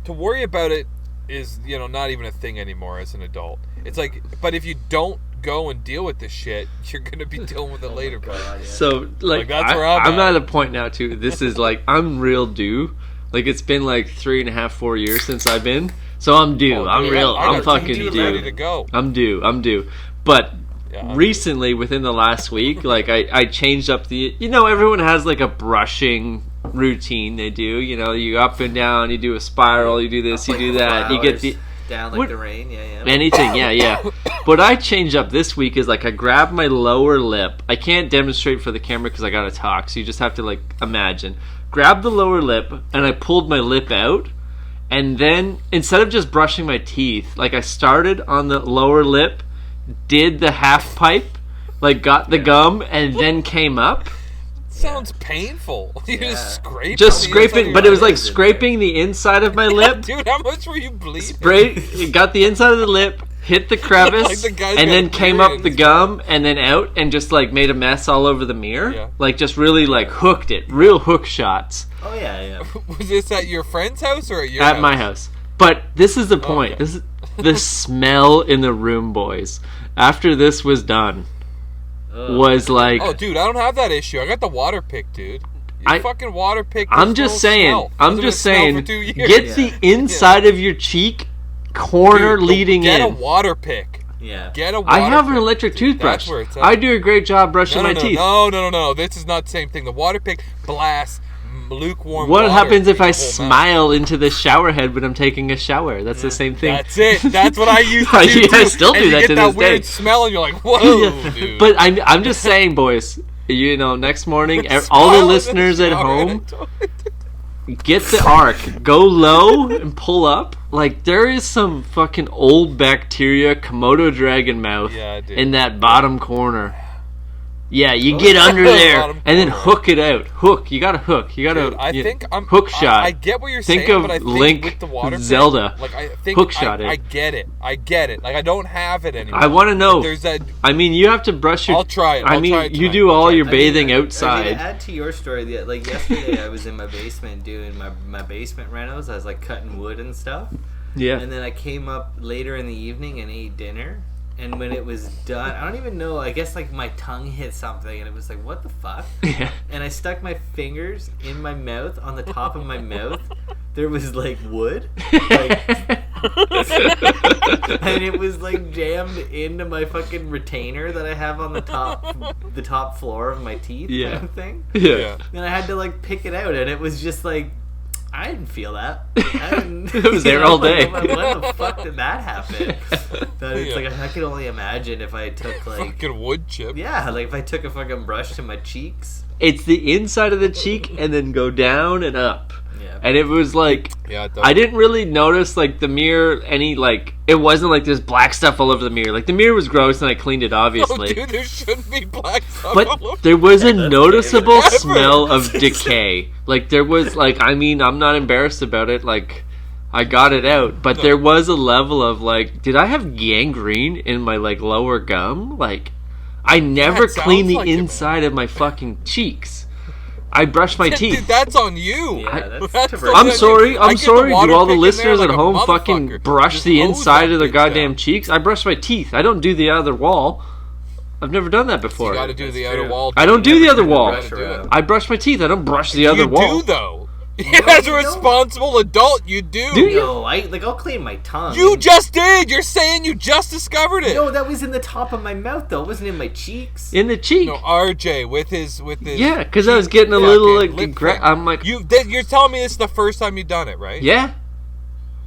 Speaker 4: to worry about it is not even a thing anymore as an adult. It's like, but if you don't go and deal with this shit, you're gonna be dealing with it later, bro.
Speaker 2: So like
Speaker 4: that's where I'm
Speaker 2: at
Speaker 4: at.
Speaker 2: a point now too. This is like I'm real due. Like it's been like 3.5, 4 years since I've been. So I'm due. I'm
Speaker 4: dude,
Speaker 2: real.
Speaker 4: I
Speaker 2: I'm
Speaker 4: got
Speaker 2: fucking
Speaker 4: you
Speaker 2: due.
Speaker 4: ready to go.
Speaker 2: I'm due. But
Speaker 4: Yeah,
Speaker 2: recently, within the last week, like I changed up the. Everyone has like a brushing routine they do. You up and down. You do a spiral. You do this. You do that. You get the.
Speaker 3: Down like the rain, yeah.
Speaker 2: Anything, yeah. What I changed up this week is like I grab my lower lip. I can't demonstrate for the camera because I gotta talk, so you just have to like imagine. Grab the lower lip, and I pulled my lip out, and then instead of just brushing my teeth, like I started on the lower lip, did the half pipe, like got the gum, and then came up.
Speaker 4: Sounds painful. You just scrape.
Speaker 2: Just scraping, but it was like scraping the inside of my lip.
Speaker 4: Dude, how much were you bleeding?
Speaker 2: Got the inside of the lip, hit the crevice,
Speaker 4: Like the guy's
Speaker 2: and
Speaker 4: got
Speaker 2: then
Speaker 4: a
Speaker 2: came
Speaker 4: period
Speaker 2: up
Speaker 4: in
Speaker 2: the
Speaker 4: his
Speaker 2: gum, and then out, and just like made a mess all over the mirror.
Speaker 4: Yeah.
Speaker 2: Like just really like hooked it, real hook shots
Speaker 3: Oh yeah.
Speaker 4: Was this at your friend's house or at your
Speaker 2: at
Speaker 4: house?
Speaker 2: my house. But this is the point.
Speaker 4: Okay.
Speaker 2: This is the smell in the room, boys. After this was done, was like.
Speaker 4: Oh, dude, I don't have that issue. I got the water pick, dude. You fucking water pick.
Speaker 2: I'm just saying. Get the inside of your cheek corner leading
Speaker 4: get
Speaker 2: in.
Speaker 4: Get a water pick.
Speaker 3: Yeah.
Speaker 4: Get a water
Speaker 2: I have an
Speaker 4: pick,
Speaker 2: electric
Speaker 4: dude.
Speaker 2: toothbrush.
Speaker 4: That's where it's at.
Speaker 2: I do a great job brushing my teeth.
Speaker 4: No. This is not the same thing. The water pick blasts lukewarm
Speaker 2: What
Speaker 4: water
Speaker 2: happens if
Speaker 4: in
Speaker 2: I
Speaker 4: your whole mouth.
Speaker 2: smile into the shower head when I'm taking a shower? That's the same thing.
Speaker 4: That's it. That's what I used to do.
Speaker 2: I
Speaker 4: too.
Speaker 2: still do
Speaker 4: And
Speaker 2: that
Speaker 4: you
Speaker 2: to
Speaker 4: get
Speaker 2: this
Speaker 4: that weird
Speaker 2: day.
Speaker 4: smell, and you're like, whoa, dude.
Speaker 2: But I'm just saying, boys. Next morning, all the listeners at home, get the arc, go low and pull up. Like there is some fucking old bacteria, Komodo dragon mouth in that bottom corner. Yeah, you get under there and then hook it out. Hook, you gotta hook. You gotta.
Speaker 4: Dude, I think I'm
Speaker 2: hook shot.
Speaker 4: I get what you're
Speaker 2: think
Speaker 4: saying,
Speaker 2: of
Speaker 4: but I think
Speaker 2: Link,
Speaker 4: with the water pick,
Speaker 2: Zelda.
Speaker 4: like I think
Speaker 2: hook shot
Speaker 4: I get it. Like I don't have it anymore.
Speaker 2: I want to know.
Speaker 4: There's that.
Speaker 2: I mean, you have to brush your.
Speaker 4: I'll try it.
Speaker 2: I mean, you do all your bathing outside.
Speaker 3: To add to your story, like yesterday, I was in my basement doing my basement renos. I was like cutting wood and stuff.
Speaker 2: Yeah.
Speaker 3: And then I came up later in the evening and ate dinner. And when it was done, I don't even know. I guess like my tongue hit something, and it was like, "What the fuck?"
Speaker 2: Yeah.
Speaker 3: And I stuck my fingers in my mouth, on the top of my mouth. There was like wood, like, and it was like jammed into my fucking retainer that I have on the top floor of my teeth, kind of thing.
Speaker 2: Yeah.
Speaker 3: And I had to like pick it out, and it was just like. I didn't feel that. It
Speaker 2: was there all day.
Speaker 3: Like, when the fuck did that happen? That it's like I could only imagine if I took like
Speaker 4: fucking wood chip.
Speaker 3: Yeah, like if I took a fucking brush to my cheeks.
Speaker 2: It's the inside of the cheek and then go down and up.
Speaker 3: Yeah.
Speaker 2: And it was like, I didn't really notice like the mirror it wasn't like there's black stuff all over the mirror. Like the mirror was gross and I cleaned it obviously.
Speaker 4: Oh, dude, there shouldn't be black stuff
Speaker 2: but
Speaker 4: all over.
Speaker 2: there was a noticeable smell of decay. Like there was I'm not embarrassed about it. Like I got it out, but there was a level of like, did I have gangrene in my like lower gum? Like I never cleaned the inside of my fucking cheeks. I brush my teeth.
Speaker 4: Dude, that's on you.
Speaker 3: Yeah,
Speaker 2: I'm sorry.
Speaker 4: I get the water
Speaker 2: Do all the
Speaker 4: pick in
Speaker 2: listeners
Speaker 4: there
Speaker 2: at
Speaker 4: like a
Speaker 2: home fucking
Speaker 4: motherfucker.
Speaker 2: brush
Speaker 4: Just
Speaker 2: the
Speaker 4: hose
Speaker 2: inside
Speaker 4: that
Speaker 2: of their
Speaker 4: bitch
Speaker 2: goddamn
Speaker 4: down.
Speaker 2: cheeks? I brush my teeth. I don't do the other wall. I've never done that before.
Speaker 4: You gotta do the
Speaker 3: That's
Speaker 4: outer
Speaker 3: true.
Speaker 4: wall.
Speaker 2: I don't do the other wall.
Speaker 3: brush around.
Speaker 2: I brush my teeth. I don't brush the other wall.
Speaker 4: You do though. As a responsible adult, you do.
Speaker 2: Do you?
Speaker 3: No, I'll clean my tongue.
Speaker 4: You just did. You're saying you just discovered it.
Speaker 3: No, that was in the top of my mouth though. It wasn't in my cheeks.
Speaker 2: In the cheek.
Speaker 4: No, RJ with his.
Speaker 2: Yeah, because I was getting a little
Speaker 4: lip
Speaker 2: like.
Speaker 4: crack.
Speaker 2: I'm like.
Speaker 4: You're telling me this is the first time you've done it, right?
Speaker 2: Yeah.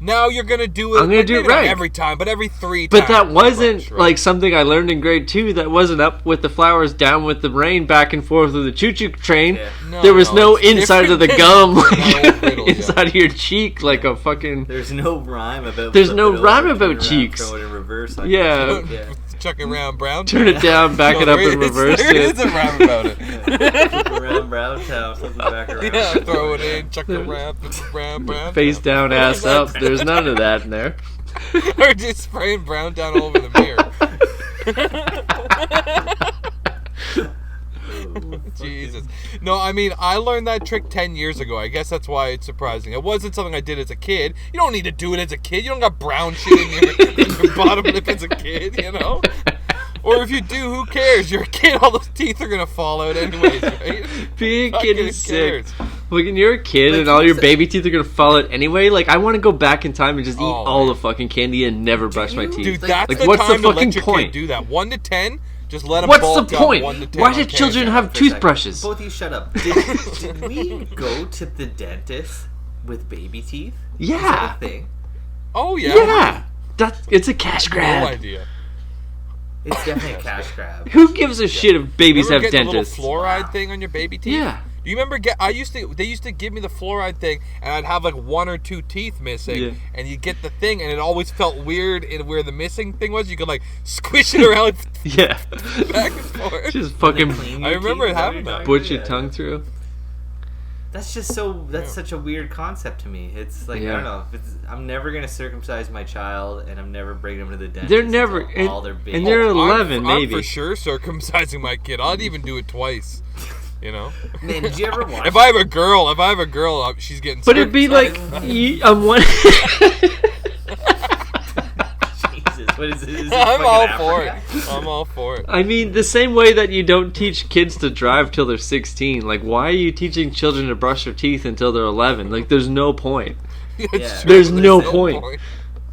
Speaker 4: Now you're gonna do it.
Speaker 2: I'm gonna do it
Speaker 4: maybe not
Speaker 2: right.
Speaker 4: every time, but every 3
Speaker 2: But
Speaker 4: times.
Speaker 2: that wasn't
Speaker 4: right?
Speaker 2: like something I learned in grade 2. That wasn't up with the flowers, down with the rain, back and forth with the choo-choo train.
Speaker 3: Yeah.
Speaker 2: There was no
Speaker 4: it's
Speaker 2: inside of the
Speaker 4: different
Speaker 2: gum,
Speaker 4: than
Speaker 2: like,
Speaker 4: old riddle,
Speaker 2: inside of your cheek, like a fucking.
Speaker 3: There's no rhyme about.
Speaker 2: There's
Speaker 3: flip
Speaker 2: no
Speaker 3: it over,
Speaker 2: rhyme
Speaker 3: turn
Speaker 2: about
Speaker 3: it around,
Speaker 2: cheeks.
Speaker 3: Throw it in reverse. on
Speaker 2: Yeah.
Speaker 3: your cheek. Yeah.
Speaker 4: Chuck it around, Brown.
Speaker 2: Turn it down, back it up, and reverse
Speaker 4: There
Speaker 2: it.
Speaker 4: is a rhyme about it.
Speaker 3: Flip around, brown town, flip it back around.
Speaker 4: Yeah, throw it in, chuck it around, brown, brown.
Speaker 2: Face down, ass up. There's none of that in there.
Speaker 4: Or just spraying brown down all over the mirror. Jesus. No, I mean, I learned that trick 10 years ago. I guess that's why it's surprising. It wasn't something I did as a kid. You don't need to do it as a kid. You don't got brown shit in your bottom lip as a kid, you know? Or if you do, who cares? You're a kid. All those teeth are gonna fall out anyways, right?
Speaker 2: Being a kid is sick.
Speaker 4: Cares?
Speaker 2: Like, when you're a kid
Speaker 3: Like,
Speaker 2: and all your
Speaker 3: who's
Speaker 2: baby teeth are gonna fall out anyway, like, I want to go back in time and just eat
Speaker 4: Oh,
Speaker 2: all
Speaker 4: man.
Speaker 2: the fucking candy and never brush my
Speaker 3: you?
Speaker 2: teeth.
Speaker 4: Dude,
Speaker 3: Like,
Speaker 4: that's
Speaker 2: like,
Speaker 4: the
Speaker 2: what's the
Speaker 4: time to
Speaker 2: fucking
Speaker 4: let your
Speaker 2: point?
Speaker 4: kid do that. 1 to 10, just let them
Speaker 2: What's the
Speaker 4: bulk up
Speaker 2: point?
Speaker 4: 1 to 10
Speaker 2: Why
Speaker 4: on
Speaker 2: did children
Speaker 4: candy.
Speaker 2: have toothbrushes?
Speaker 3: Both of you shut up. Did we go to the dentist with baby teeth? Is
Speaker 2: Yeah.
Speaker 3: that a thing?
Speaker 4: Oh, yeah.
Speaker 2: Yeah. It's a cash
Speaker 4: No
Speaker 2: grab.
Speaker 4: idea.
Speaker 3: It's definitely a cash grab.
Speaker 2: Who gives a shit if babies
Speaker 4: Remember
Speaker 2: have
Speaker 4: getting
Speaker 2: dentists?
Speaker 4: the little fluoride thing on your baby teeth?
Speaker 2: Yeah.
Speaker 4: Do you remember? They used to give me the fluoride thing, and I'd have like 1 or 2 teeth missing,
Speaker 2: Yeah.
Speaker 4: and you get the thing, and it always felt weird in where the missing thing was. You could like squish it around
Speaker 2: Yeah.
Speaker 4: back and forth.
Speaker 2: Just fucking
Speaker 3: Clean
Speaker 4: I
Speaker 3: your
Speaker 4: remember
Speaker 3: teeth,
Speaker 4: it
Speaker 3: is that what
Speaker 4: happened
Speaker 3: you're
Speaker 4: though.
Speaker 3: talking
Speaker 2: butch
Speaker 3: about?
Speaker 2: your
Speaker 3: Yeah.
Speaker 2: tongue through.
Speaker 3: That's just so. That's such a weird concept to me. It's like
Speaker 2: Yeah.
Speaker 3: I don't know. I'm never gonna circumcise my child, and I'm never bringing them to the dentist.
Speaker 2: They're never-
Speaker 3: until all their big.
Speaker 2: and they're
Speaker 4: I'm-
Speaker 2: 11
Speaker 4: I'm
Speaker 2: maybe.
Speaker 4: for sure circumcising my kid. I'd even do it twice. You know.
Speaker 3: Man, did you ever watch?
Speaker 4: If I have a girl, she's getting.
Speaker 2: But it'd be like, one.
Speaker 3: Jesus, what is this? Is this
Speaker 4: I'm
Speaker 3: fucking
Speaker 4: all for it.
Speaker 3: Africa?
Speaker 4: I'm all for it.
Speaker 2: I mean, the same way that you don't teach kids to drive till they're 16. Like, why are you teaching children to brush their teeth until they're 11? Like, there's no point.
Speaker 4: It's
Speaker 3: Yeah.
Speaker 4: true.
Speaker 2: There's no
Speaker 3: no
Speaker 2: point.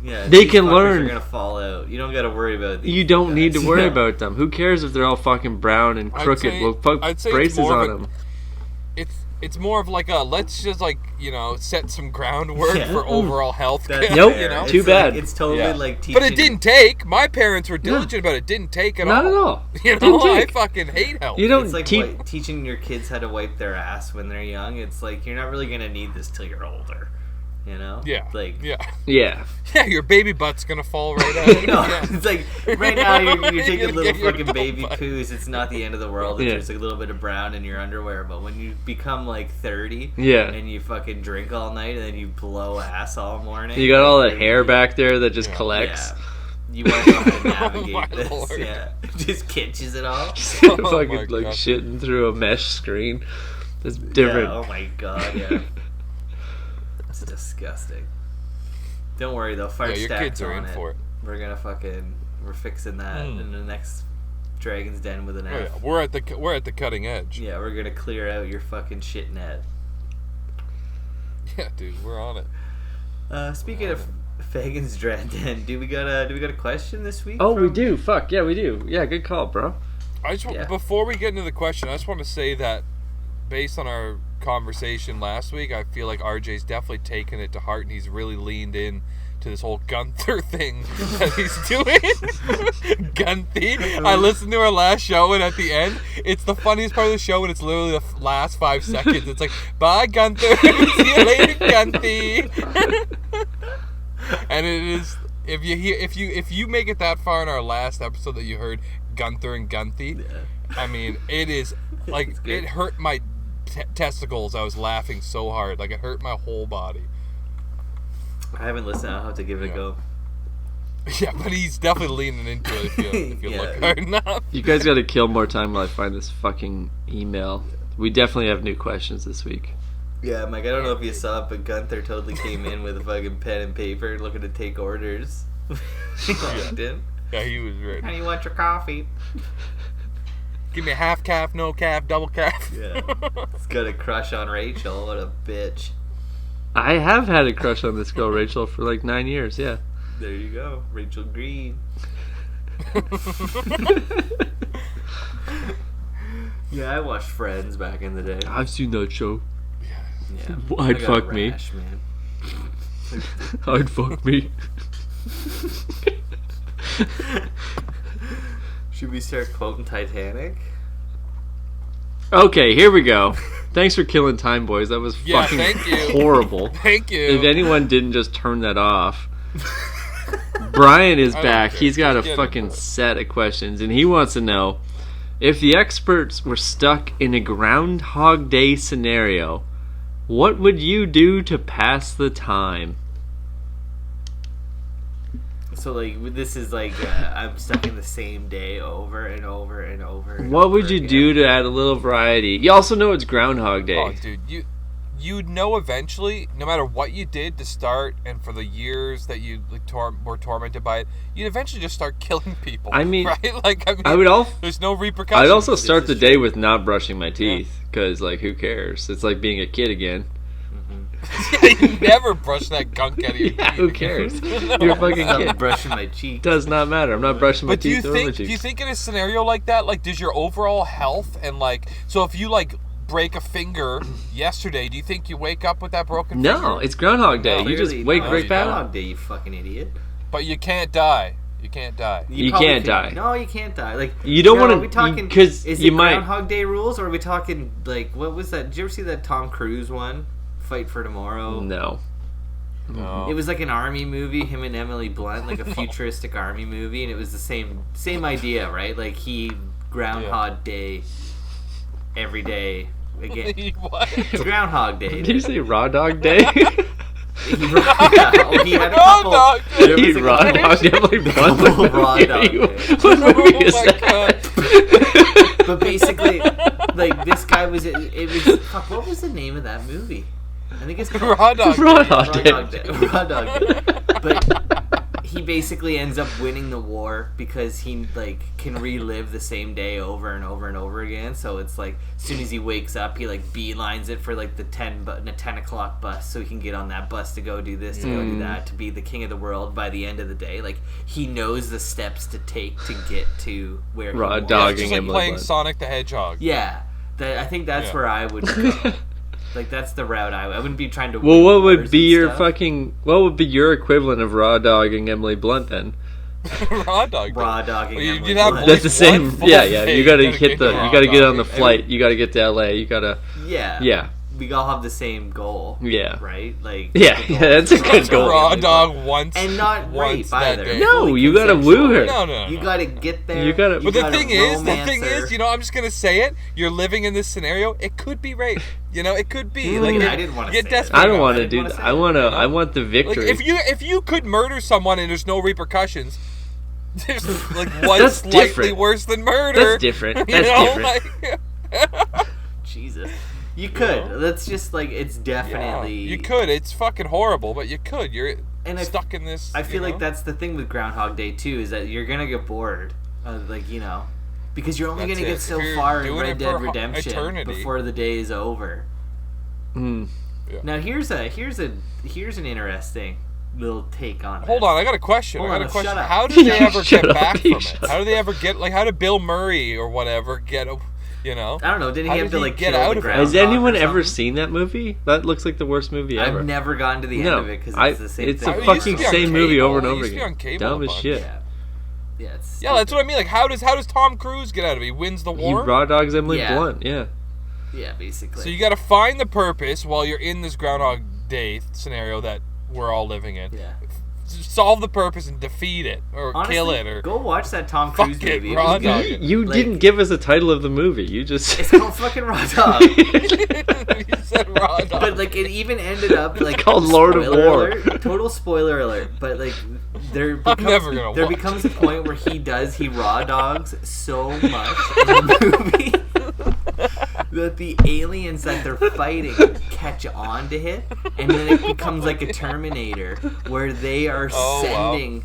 Speaker 3: Yeah,
Speaker 2: They
Speaker 3: these
Speaker 2: can
Speaker 3: fuckers
Speaker 2: learn.
Speaker 3: Are gonna fall out. You don't gotta worry about. These
Speaker 2: You don't need to
Speaker 3: guys.
Speaker 2: worry
Speaker 3: Yeah.
Speaker 2: about them. Who cares if they're all fucking brown and
Speaker 4: I'd
Speaker 2: crooked?
Speaker 4: say-
Speaker 2: We'll put
Speaker 4: I'd say it's
Speaker 2: braces
Speaker 4: more
Speaker 2: on
Speaker 4: of a-
Speaker 2: them.
Speaker 4: It's more of like a let's just like set some groundwork
Speaker 3: Yeah.
Speaker 4: for overall health.
Speaker 3: That's
Speaker 2: Nope.
Speaker 3: fair.
Speaker 4: You know.
Speaker 3: It's
Speaker 2: Too
Speaker 3: like-
Speaker 2: bad.
Speaker 3: It's totally
Speaker 4: Yeah.
Speaker 3: like teaching.
Speaker 4: But it didn't take. My parents were diligent about it. Didn't take at
Speaker 2: Not
Speaker 4: all.
Speaker 2: at all.
Speaker 4: You
Speaker 2: Didn't
Speaker 4: know, I
Speaker 2: take.
Speaker 4: fucking hate health.
Speaker 2: You don't
Speaker 3: It's like
Speaker 2: teach.
Speaker 3: teaching your kids how to wipe their ass when they're young. It's like you're not really gonna need this till you're older. You know?
Speaker 4: Yeah.
Speaker 3: Like.
Speaker 4: Yeah.
Speaker 2: Yeah.
Speaker 4: Yeah. Your baby butt's gonna fall right out.
Speaker 3: No,
Speaker 4: Yeah.
Speaker 3: it's like right now you're
Speaker 4: You're
Speaker 3: taking
Speaker 4: gonna
Speaker 3: little
Speaker 4: get your
Speaker 3: fucking
Speaker 4: adult
Speaker 3: baby
Speaker 4: butt.
Speaker 3: poos. It's not the end of the world. If
Speaker 2: Yeah.
Speaker 3: there's like a little bit of brown in your underwear. But when you become like 30,
Speaker 2: Yeah.
Speaker 3: and you fucking drink all night and then you blow ass all morning,
Speaker 2: You got all
Speaker 3: like,
Speaker 2: that hair back there that just
Speaker 4: Yeah.
Speaker 2: collects.
Speaker 3: Yeah. You won't know how to
Speaker 4: Oh
Speaker 3: navigate
Speaker 4: my
Speaker 3: this.
Speaker 4: Lord.
Speaker 3: Yeah, just catches it all.
Speaker 4: Oh my
Speaker 2: fucking like
Speaker 4: God.
Speaker 2: shitting through a mesh screen. That's different.
Speaker 3: Yeah, oh my god, yeah. It's disgusting. Don't worry though, fire
Speaker 4: Yeah, your
Speaker 3: stacks
Speaker 4: kids are
Speaker 3: on
Speaker 4: in
Speaker 3: it.
Speaker 4: for it.
Speaker 3: We're fixing that in the next Dragon's Den with an
Speaker 4: Oh,
Speaker 3: F.
Speaker 4: yeah. We're at the cutting edge.
Speaker 3: Yeah, we're gonna clear out your fucking shit net.
Speaker 4: Yeah, dude, we're on it.
Speaker 3: Speaking of Fagan's Dragon Den, do we got a question this week?
Speaker 2: Oh, we
Speaker 3: from-
Speaker 2: do. Fuck yeah, we do. Yeah, good call, bro.
Speaker 4: I just
Speaker 3: Yeah.
Speaker 4: before we get into the question, I just want to say that based on our conversation last week, I feel like RJ's definitely taken it to heart and he's really leaned in to this whole Gunther thing that he's doing. Gunthy. I listened to our last show and at the end, it's the funniest part of the show and it's literally the last 5 seconds. It's like, bye Gunther, see you later Gunthy. And it is if you make it that far in our last episode that you heard Gunther and Gunthy,
Speaker 3: Yeah.
Speaker 4: I mean, it is like
Speaker 3: good.
Speaker 4: it hurt my testicles. I was laughing so hard, like it hurt my whole body.
Speaker 3: I haven't listened. I'll have to give it a
Speaker 4: Yeah.
Speaker 3: go.
Speaker 4: Yeah, but he's definitely leaning into it if you
Speaker 3: Yeah.
Speaker 4: look hard enough.
Speaker 2: You guys got to kill more time while I find this fucking email. We definitely have new questions this week.
Speaker 3: Yeah, Mike. I don't know if you saw it, but Gunther totally came in with a fucking pen and paper, looking to take orders. He walked in.
Speaker 4: Yeah, he was right.
Speaker 3: How do you want your coffee?
Speaker 4: Give me a half calf, no calf, double calf.
Speaker 3: Yeah. He's got a crush on Rachel. What a bitch.
Speaker 2: I have had a crush on this girl, Rachel, for like 9 years, yeah.
Speaker 3: There you go, Rachel Green. Yeah, I watched Friends back in the day.
Speaker 2: I've seen that show.
Speaker 3: Yeah,
Speaker 2: I'd
Speaker 3: I got a
Speaker 2: fuck me.
Speaker 3: rash, man.
Speaker 2: I'd fuck me.
Speaker 3: Should we start quoting Titanic?
Speaker 2: Okay, here we go. Thanks for killing time, boys. That was
Speaker 4: Yeah,
Speaker 2: fucking
Speaker 4: thank you.
Speaker 2: horrible.
Speaker 4: Thank you.
Speaker 2: If anyone didn't just turn that off. Brian is
Speaker 4: I don't
Speaker 2: back.
Speaker 4: care.
Speaker 2: He's got a
Speaker 4: Just get
Speaker 2: fucking
Speaker 4: into it.
Speaker 2: set of questions, and he wants to know if the experts were stuck in a Groundhog Day scenario, what would you do to pass the time?
Speaker 3: So, like, this is like, I'm stuck in the same day over and over and over. And
Speaker 2: What
Speaker 3: over
Speaker 2: would you
Speaker 3: again.
Speaker 2: do to add a little variety? You also know it's Groundhog Day.
Speaker 4: Oh, dude, you'd know eventually, no matter what you did to start, and for the years that you were tormented by it, you'd eventually just start killing people.
Speaker 2: I mean,
Speaker 4: right? There's no repercussions.
Speaker 2: I'd also start the day with not brushing my teeth, because, like, who cares? It's like being a kid again.
Speaker 4: You never brush that gunk out of your teeth.
Speaker 2: Who cares? You're a fucking kid.
Speaker 3: I'm brushing my cheeks.
Speaker 2: Does not matter. I'm not brushing my
Speaker 4: But
Speaker 2: teeth or my cheeks.
Speaker 4: do you think in a scenario like that, like, does your overall health and, like, so if you, like, break a finger yesterday, do you think you wake up with that broken finger?
Speaker 2: No, it's Groundhog Day. You just wake right back up.
Speaker 3: Groundhog Day, you fucking idiot.
Speaker 4: But you can't die. You can't die.
Speaker 2: You can't die.
Speaker 3: No, you can't die. Like,
Speaker 2: you don't want to.
Speaker 3: Are we talking?
Speaker 2: Because
Speaker 3: is
Speaker 2: you
Speaker 3: it
Speaker 2: might.
Speaker 3: Groundhog Day rules, or are we talking like what was that? Did you ever see that Tom Cruise one? Fight for Tomorrow.
Speaker 2: No.
Speaker 3: It was like an army movie. Him and Emily Blunt, like a futuristic army movie, and it was the same idea, right? Like he Groundhog Day every day again.
Speaker 4: What?
Speaker 3: It's Groundhog Day.
Speaker 2: Did you say Raw Dog Day?
Speaker 3: He had a couple.
Speaker 2: He raw dogged Emily Blunt.
Speaker 3: Raw dog.
Speaker 2: What movie is that?
Speaker 3: But basically, like this guy was. It was. Fuck, what was the name of that movie? I think it's called
Speaker 4: Raw Dog.
Speaker 2: Raw Dog Day.
Speaker 3: Raw Dog Day. But he basically ends up winning the war because he like can relive the same day over and over and over again. So it's like as soon as he wakes up, he like beelines it for like the 10 o'clock bus, so he can get on that bus to go do this, to go do that, to be the king of the world by the end of the day. Like he knows the steps to take to get to where
Speaker 2: Raw
Speaker 3: he wants.
Speaker 2: dogging
Speaker 4: It's just like
Speaker 2: Emily
Speaker 4: playing
Speaker 2: Blunt.
Speaker 4: Sonic the Hedgehog.
Speaker 3: Yeah, I think that's where I would go. Like that's the route I wouldn't be trying to.
Speaker 2: Well,
Speaker 3: win
Speaker 2: what would
Speaker 3: wars
Speaker 2: be
Speaker 3: and
Speaker 2: your
Speaker 3: stuff.
Speaker 2: fucking? What would be your equivalent of raw dogging Emily Blunt then?
Speaker 4: Raw Dog.
Speaker 3: Raw dogging?
Speaker 4: Well,
Speaker 3: Emily
Speaker 4: you'd have
Speaker 3: Blunt.
Speaker 2: That's the same.
Speaker 4: one full
Speaker 2: Yeah.
Speaker 4: day,
Speaker 2: You gotta
Speaker 4: you
Speaker 2: hit the.
Speaker 4: raw
Speaker 2: You gotta get on the
Speaker 4: dogging.
Speaker 2: flight. You gotta get to LA. You gotta.
Speaker 3: Yeah. We all have the same goal.
Speaker 2: Yeah.
Speaker 3: Right? Like
Speaker 2: Yeah.
Speaker 3: the
Speaker 2: Yeah.
Speaker 3: goal
Speaker 2: That's
Speaker 3: is
Speaker 2: a
Speaker 3: to
Speaker 2: good goal.
Speaker 4: Raw dog once.
Speaker 3: And not
Speaker 4: once
Speaker 3: rape
Speaker 4: that
Speaker 3: either.
Speaker 4: day.
Speaker 2: No,
Speaker 3: Fully
Speaker 2: you gotta
Speaker 3: consensual.
Speaker 2: woo her.
Speaker 4: No.
Speaker 3: You gotta get there.
Speaker 2: You gotta-
Speaker 4: But the
Speaker 3: gotta
Speaker 4: thing is,
Speaker 3: romance her.
Speaker 4: you know, I'm just gonna say it. You're living in this scenario. It could be rape. You know, it could be. Like,
Speaker 3: I didn't want to
Speaker 4: get
Speaker 3: say
Speaker 4: desperate.
Speaker 2: I don't
Speaker 3: I
Speaker 2: want to
Speaker 3: didn't
Speaker 2: do
Speaker 3: wanna
Speaker 2: that.
Speaker 3: say
Speaker 2: I
Speaker 3: it,
Speaker 2: want to.
Speaker 3: you know?
Speaker 2: I want the
Speaker 4: Like
Speaker 2: victory.
Speaker 4: if you could murder someone and there's no repercussions, there's like what's
Speaker 2: That's
Speaker 4: slightly
Speaker 2: different.
Speaker 4: worse than murder?
Speaker 2: That's different.
Speaker 4: You
Speaker 2: That's
Speaker 4: know?
Speaker 2: different.
Speaker 4: Like,
Speaker 3: Jesus. You could. That's just like it's definitely.
Speaker 4: you could. It's fucking horrible, but you could. You're stuck in this.
Speaker 3: I feel
Speaker 4: you
Speaker 3: like
Speaker 4: know?
Speaker 3: that's the thing with Groundhog Day too, is that you're gonna get bored, like because you're only
Speaker 4: That's
Speaker 3: gonna
Speaker 4: it.
Speaker 3: get so
Speaker 4: If you're
Speaker 3: far in
Speaker 4: doing
Speaker 3: Red
Speaker 4: it
Speaker 3: Dead
Speaker 4: for
Speaker 3: Redemption
Speaker 4: eternity.
Speaker 3: before the day is over.
Speaker 2: Mm.
Speaker 3: Now here's an interesting little take on.
Speaker 4: Hold
Speaker 3: this.
Speaker 4: on, I got a question.
Speaker 3: Hold
Speaker 4: I got
Speaker 3: on,
Speaker 4: a question.
Speaker 3: shut up.
Speaker 4: How did they ever
Speaker 2: Shut
Speaker 4: get
Speaker 2: up,
Speaker 4: back
Speaker 2: you
Speaker 4: from
Speaker 2: shut
Speaker 4: it? How did they ever get how did Bill Murray or whatever get a, you know?
Speaker 3: I don't know. Didn't
Speaker 4: How
Speaker 3: he have
Speaker 4: did
Speaker 3: to
Speaker 4: he
Speaker 3: like
Speaker 4: get
Speaker 3: kill
Speaker 4: out
Speaker 3: the
Speaker 4: of it?
Speaker 3: groundhog
Speaker 2: Has anyone
Speaker 3: or
Speaker 2: ever
Speaker 3: something?
Speaker 2: seen that movie? That looks like the worst movie ever.
Speaker 3: I've never gone to the
Speaker 2: No,
Speaker 3: end of it because
Speaker 2: I-
Speaker 3: it's the same
Speaker 2: it's
Speaker 3: thing.
Speaker 2: a
Speaker 4: It
Speaker 2: fucking
Speaker 4: used to be on
Speaker 2: same movie
Speaker 4: cable.
Speaker 2: over and
Speaker 4: It
Speaker 2: over
Speaker 4: used to be
Speaker 2: again.
Speaker 4: on cable
Speaker 2: Dumb
Speaker 4: a
Speaker 2: as
Speaker 4: bunch.
Speaker 2: shit.
Speaker 3: Yeah, it's
Speaker 4: Yeah, that's what I mean. Like, how does Tom Cruise get out of it? He wins the
Speaker 2: He
Speaker 4: war.
Speaker 2: raw dogs Emily
Speaker 3: Yeah.
Speaker 2: Blunt. Yeah.
Speaker 3: yeah, basically.
Speaker 4: So you got to find the purpose while you're in this Groundhog Day scenario that we're all living in.
Speaker 3: yeah.
Speaker 4: Solve the purpose and defeat it, or
Speaker 3: Honestly,
Speaker 4: kill it, or
Speaker 3: go watch that Tom
Speaker 4: Fuck
Speaker 3: Cruise
Speaker 4: it,
Speaker 3: movie. It
Speaker 4: Raw
Speaker 3: was
Speaker 4: Dog.
Speaker 3: good.
Speaker 2: You
Speaker 3: Like,
Speaker 2: didn't give us the title of the movie. You just.
Speaker 3: It's called fucking Raw Dog.
Speaker 4: you said Raw Dog.
Speaker 3: But like it even ended up like
Speaker 2: called Lord of
Speaker 3: spoiler
Speaker 2: War.
Speaker 3: alert, total spoiler alert. But like there
Speaker 4: I'm never gonna
Speaker 3: there
Speaker 4: watch
Speaker 3: becomes a point where he raw dogs so much in the movie that the aliens that they're fighting catch on to him, and then it becomes like a Terminator where they are
Speaker 4: Oh, wow.
Speaker 3: sending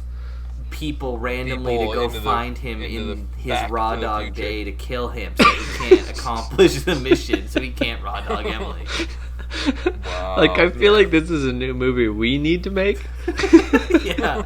Speaker 3: people randomly
Speaker 4: People
Speaker 3: to go
Speaker 4: into the-
Speaker 3: find him
Speaker 4: into
Speaker 3: in
Speaker 4: the
Speaker 3: his
Speaker 4: Back
Speaker 3: raw
Speaker 4: to the
Speaker 3: dog
Speaker 4: Future.
Speaker 3: day to kill him so he can't accomplish the mission, so he can't raw dog Emily.
Speaker 4: Wow.
Speaker 2: Like, I feel like this is a new movie we need to make.
Speaker 3: Yeah.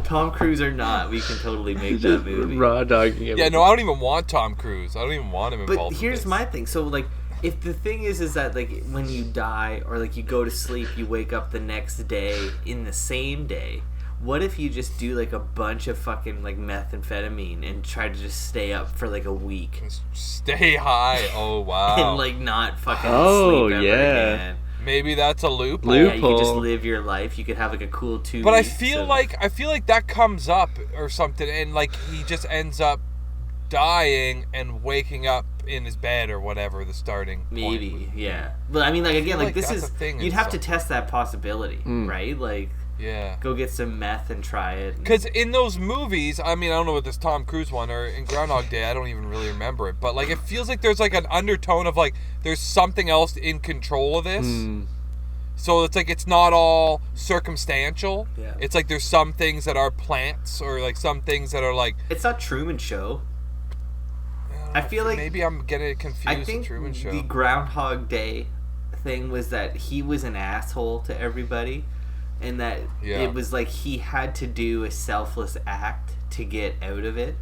Speaker 3: Tom Cruise or not, we can totally make that movie.
Speaker 2: Raw dogging Emily.
Speaker 4: Yeah, no, I don't even want Tom Cruise. I don't even want him
Speaker 3: But
Speaker 4: involved.
Speaker 3: here's
Speaker 4: in this.
Speaker 3: my thing. So like if the thing is that like when you die or like you go to sleep, you wake up the next day in the same day. What if you just do like a bunch of fucking like methamphetamine and try to just stay up for like a week
Speaker 4: Stay high. Oh wow.
Speaker 3: and like not fucking
Speaker 2: Oh,
Speaker 3: sleep ever
Speaker 2: yeah.
Speaker 3: again?
Speaker 4: Maybe that's a loophole.
Speaker 3: Yeah, you could just
Speaker 2: Loophole.
Speaker 3: live your life. You could have like a cool 2
Speaker 4: But I
Speaker 3: weeks
Speaker 4: feel
Speaker 3: of-
Speaker 4: like that comes up or something, and like he just ends up dying and waking up in his bed or whatever. The starting point
Speaker 3: maybe,
Speaker 4: would be.
Speaker 3: yeah. But I mean, like again,
Speaker 4: feel
Speaker 3: like
Speaker 4: like
Speaker 3: this
Speaker 4: that's
Speaker 3: is
Speaker 4: a thing in
Speaker 3: you'd have to
Speaker 4: some-
Speaker 3: test that possibility, right? Like
Speaker 4: Yeah.
Speaker 3: Go get some meth and try it.
Speaker 4: Because in those movies, I mean, I don't know what this Tom Cruise one, or in Groundhog Day, I don't even really remember it, but like it feels like there's like an undertone of like there's something else in control of this. So it's like it's not all circumstantial.
Speaker 3: Yeah.
Speaker 4: It's like there's some things that are plants, or like some things that are like.
Speaker 3: It's not Truman Show. I feel like
Speaker 4: maybe I'm getting confused.
Speaker 3: I think
Speaker 4: with Truman Show.
Speaker 3: the Groundhog Day thing was that he was an asshole to everybody, and that it was like he had to do a selfless act to get out of it.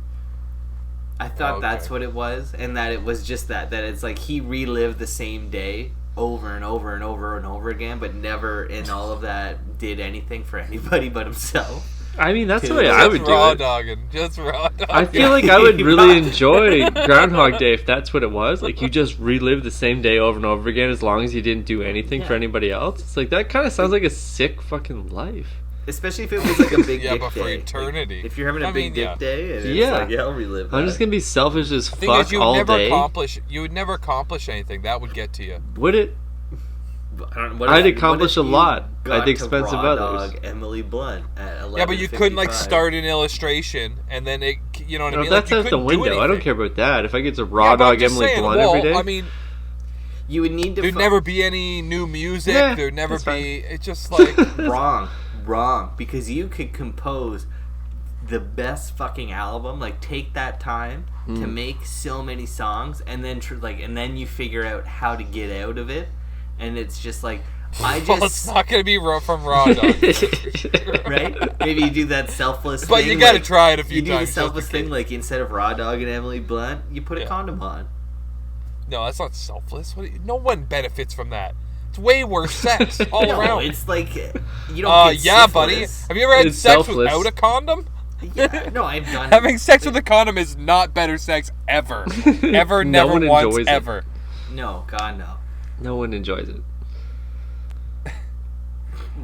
Speaker 3: I thought that's what it was, and that it was just that it's like he relived the same day over and over and over and over again, but never in all of that did anything for anybody but himself.
Speaker 2: I mean, that's the way I would do it.
Speaker 4: Just raw dogging.
Speaker 2: I feel like I would really enjoy Groundhog Day if that's what it was. Like, you just relive the same day over and over again as long as you didn't do anything for anybody else. It's like, that kind of sounds like a sick fucking life.
Speaker 3: Especially if it was like a big dick
Speaker 4: but for
Speaker 3: day.
Speaker 4: eternity.
Speaker 3: Like, if you're having a big dick day, and it's like, I'll relive that.
Speaker 2: I'm just going to be selfish as
Speaker 4: thing
Speaker 2: fuck
Speaker 4: is, you
Speaker 2: all
Speaker 4: would never
Speaker 2: day.
Speaker 4: You would never accomplish anything. That would get to you.
Speaker 2: Would it? I'd accomplish a lot at the expense of others.
Speaker 3: Emily Blunt at 11:55.
Speaker 4: Yeah, but you couldn't like start an illustration and then it, you know what I mean?
Speaker 2: That's
Speaker 4: like,
Speaker 2: out the window. I don't care about that. If I get to raw dog Emily Blunt every day,
Speaker 4: I mean,
Speaker 3: you would need to.
Speaker 4: There'd never be any new music. There'd never be. It's just like
Speaker 3: wrong. Because you could compose the best fucking album. Like, take that time to make so many songs, and then and then you figure out how to get out of it. And it's just like,
Speaker 4: it's not going to be from Raw Dog.
Speaker 3: Right? Maybe you do that selfless thing.
Speaker 4: But you got to try it a few times.
Speaker 3: You do the selfless thing, like, instead of Raw Dog and Emily Blunt, you put a condom on.
Speaker 4: No, that's not selfless. No one benefits from that. It's way worse sex all around.
Speaker 3: It's like, you don't get syphilis.
Speaker 4: Buddy. Have you ever had sex without a condom?
Speaker 3: Yeah, no, I've done
Speaker 4: Having sex with a condom is not better sex ever. Ever, never, once, ever.
Speaker 3: No, God, no.
Speaker 2: No one enjoys it.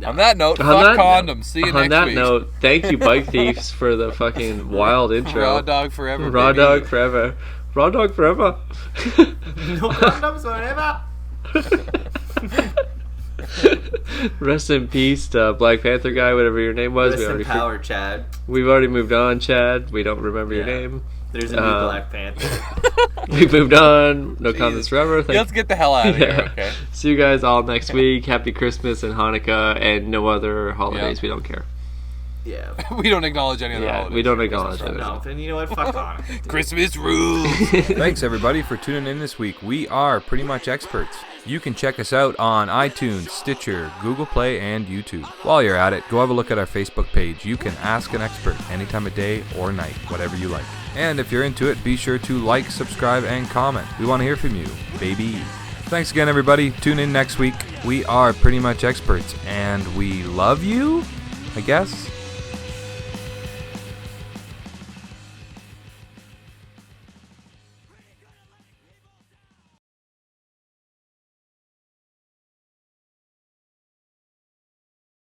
Speaker 4: On that note, fuck condoms. See you next week. On that note,
Speaker 2: thank you, Bike Thieves, for the fucking wild intro.
Speaker 4: Raw dog forever,
Speaker 2: Raw
Speaker 4: baby.
Speaker 2: dog forever. Raw dog forever.
Speaker 3: No condoms forever.
Speaker 2: Rest in peace to Black Panther guy, whatever your name was.
Speaker 3: Rest in power, Chad.
Speaker 2: We've already moved on, Chad. We don't remember your name.
Speaker 3: There's a new Black Panther.
Speaker 2: We've moved on. No comments forever.
Speaker 4: Let's get the hell out of here, okay?
Speaker 2: See you guys all next week. Happy Christmas and Hanukkah and no other holidays. We don't care.
Speaker 3: Yeah.
Speaker 4: We don't acknowledge any other holidays.
Speaker 2: We don't acknowledge it.
Speaker 3: No, then you know what? Fuck on.
Speaker 4: Christmas rules.
Speaker 5: Thanks, everybody, for tuning in this week. We are Pretty Much Experts. You can check us out on iTunes, Stitcher, Google Play, and YouTube. While you're at it, go have a look at our Facebook page. You can ask an expert any time of day or night, whatever you like. And if you're into it, be sure to like, subscribe, and comment. We want to hear from you, baby. Thanks again, everybody. Tune in next week. We are Pretty Much Experts, and we love you, I guess.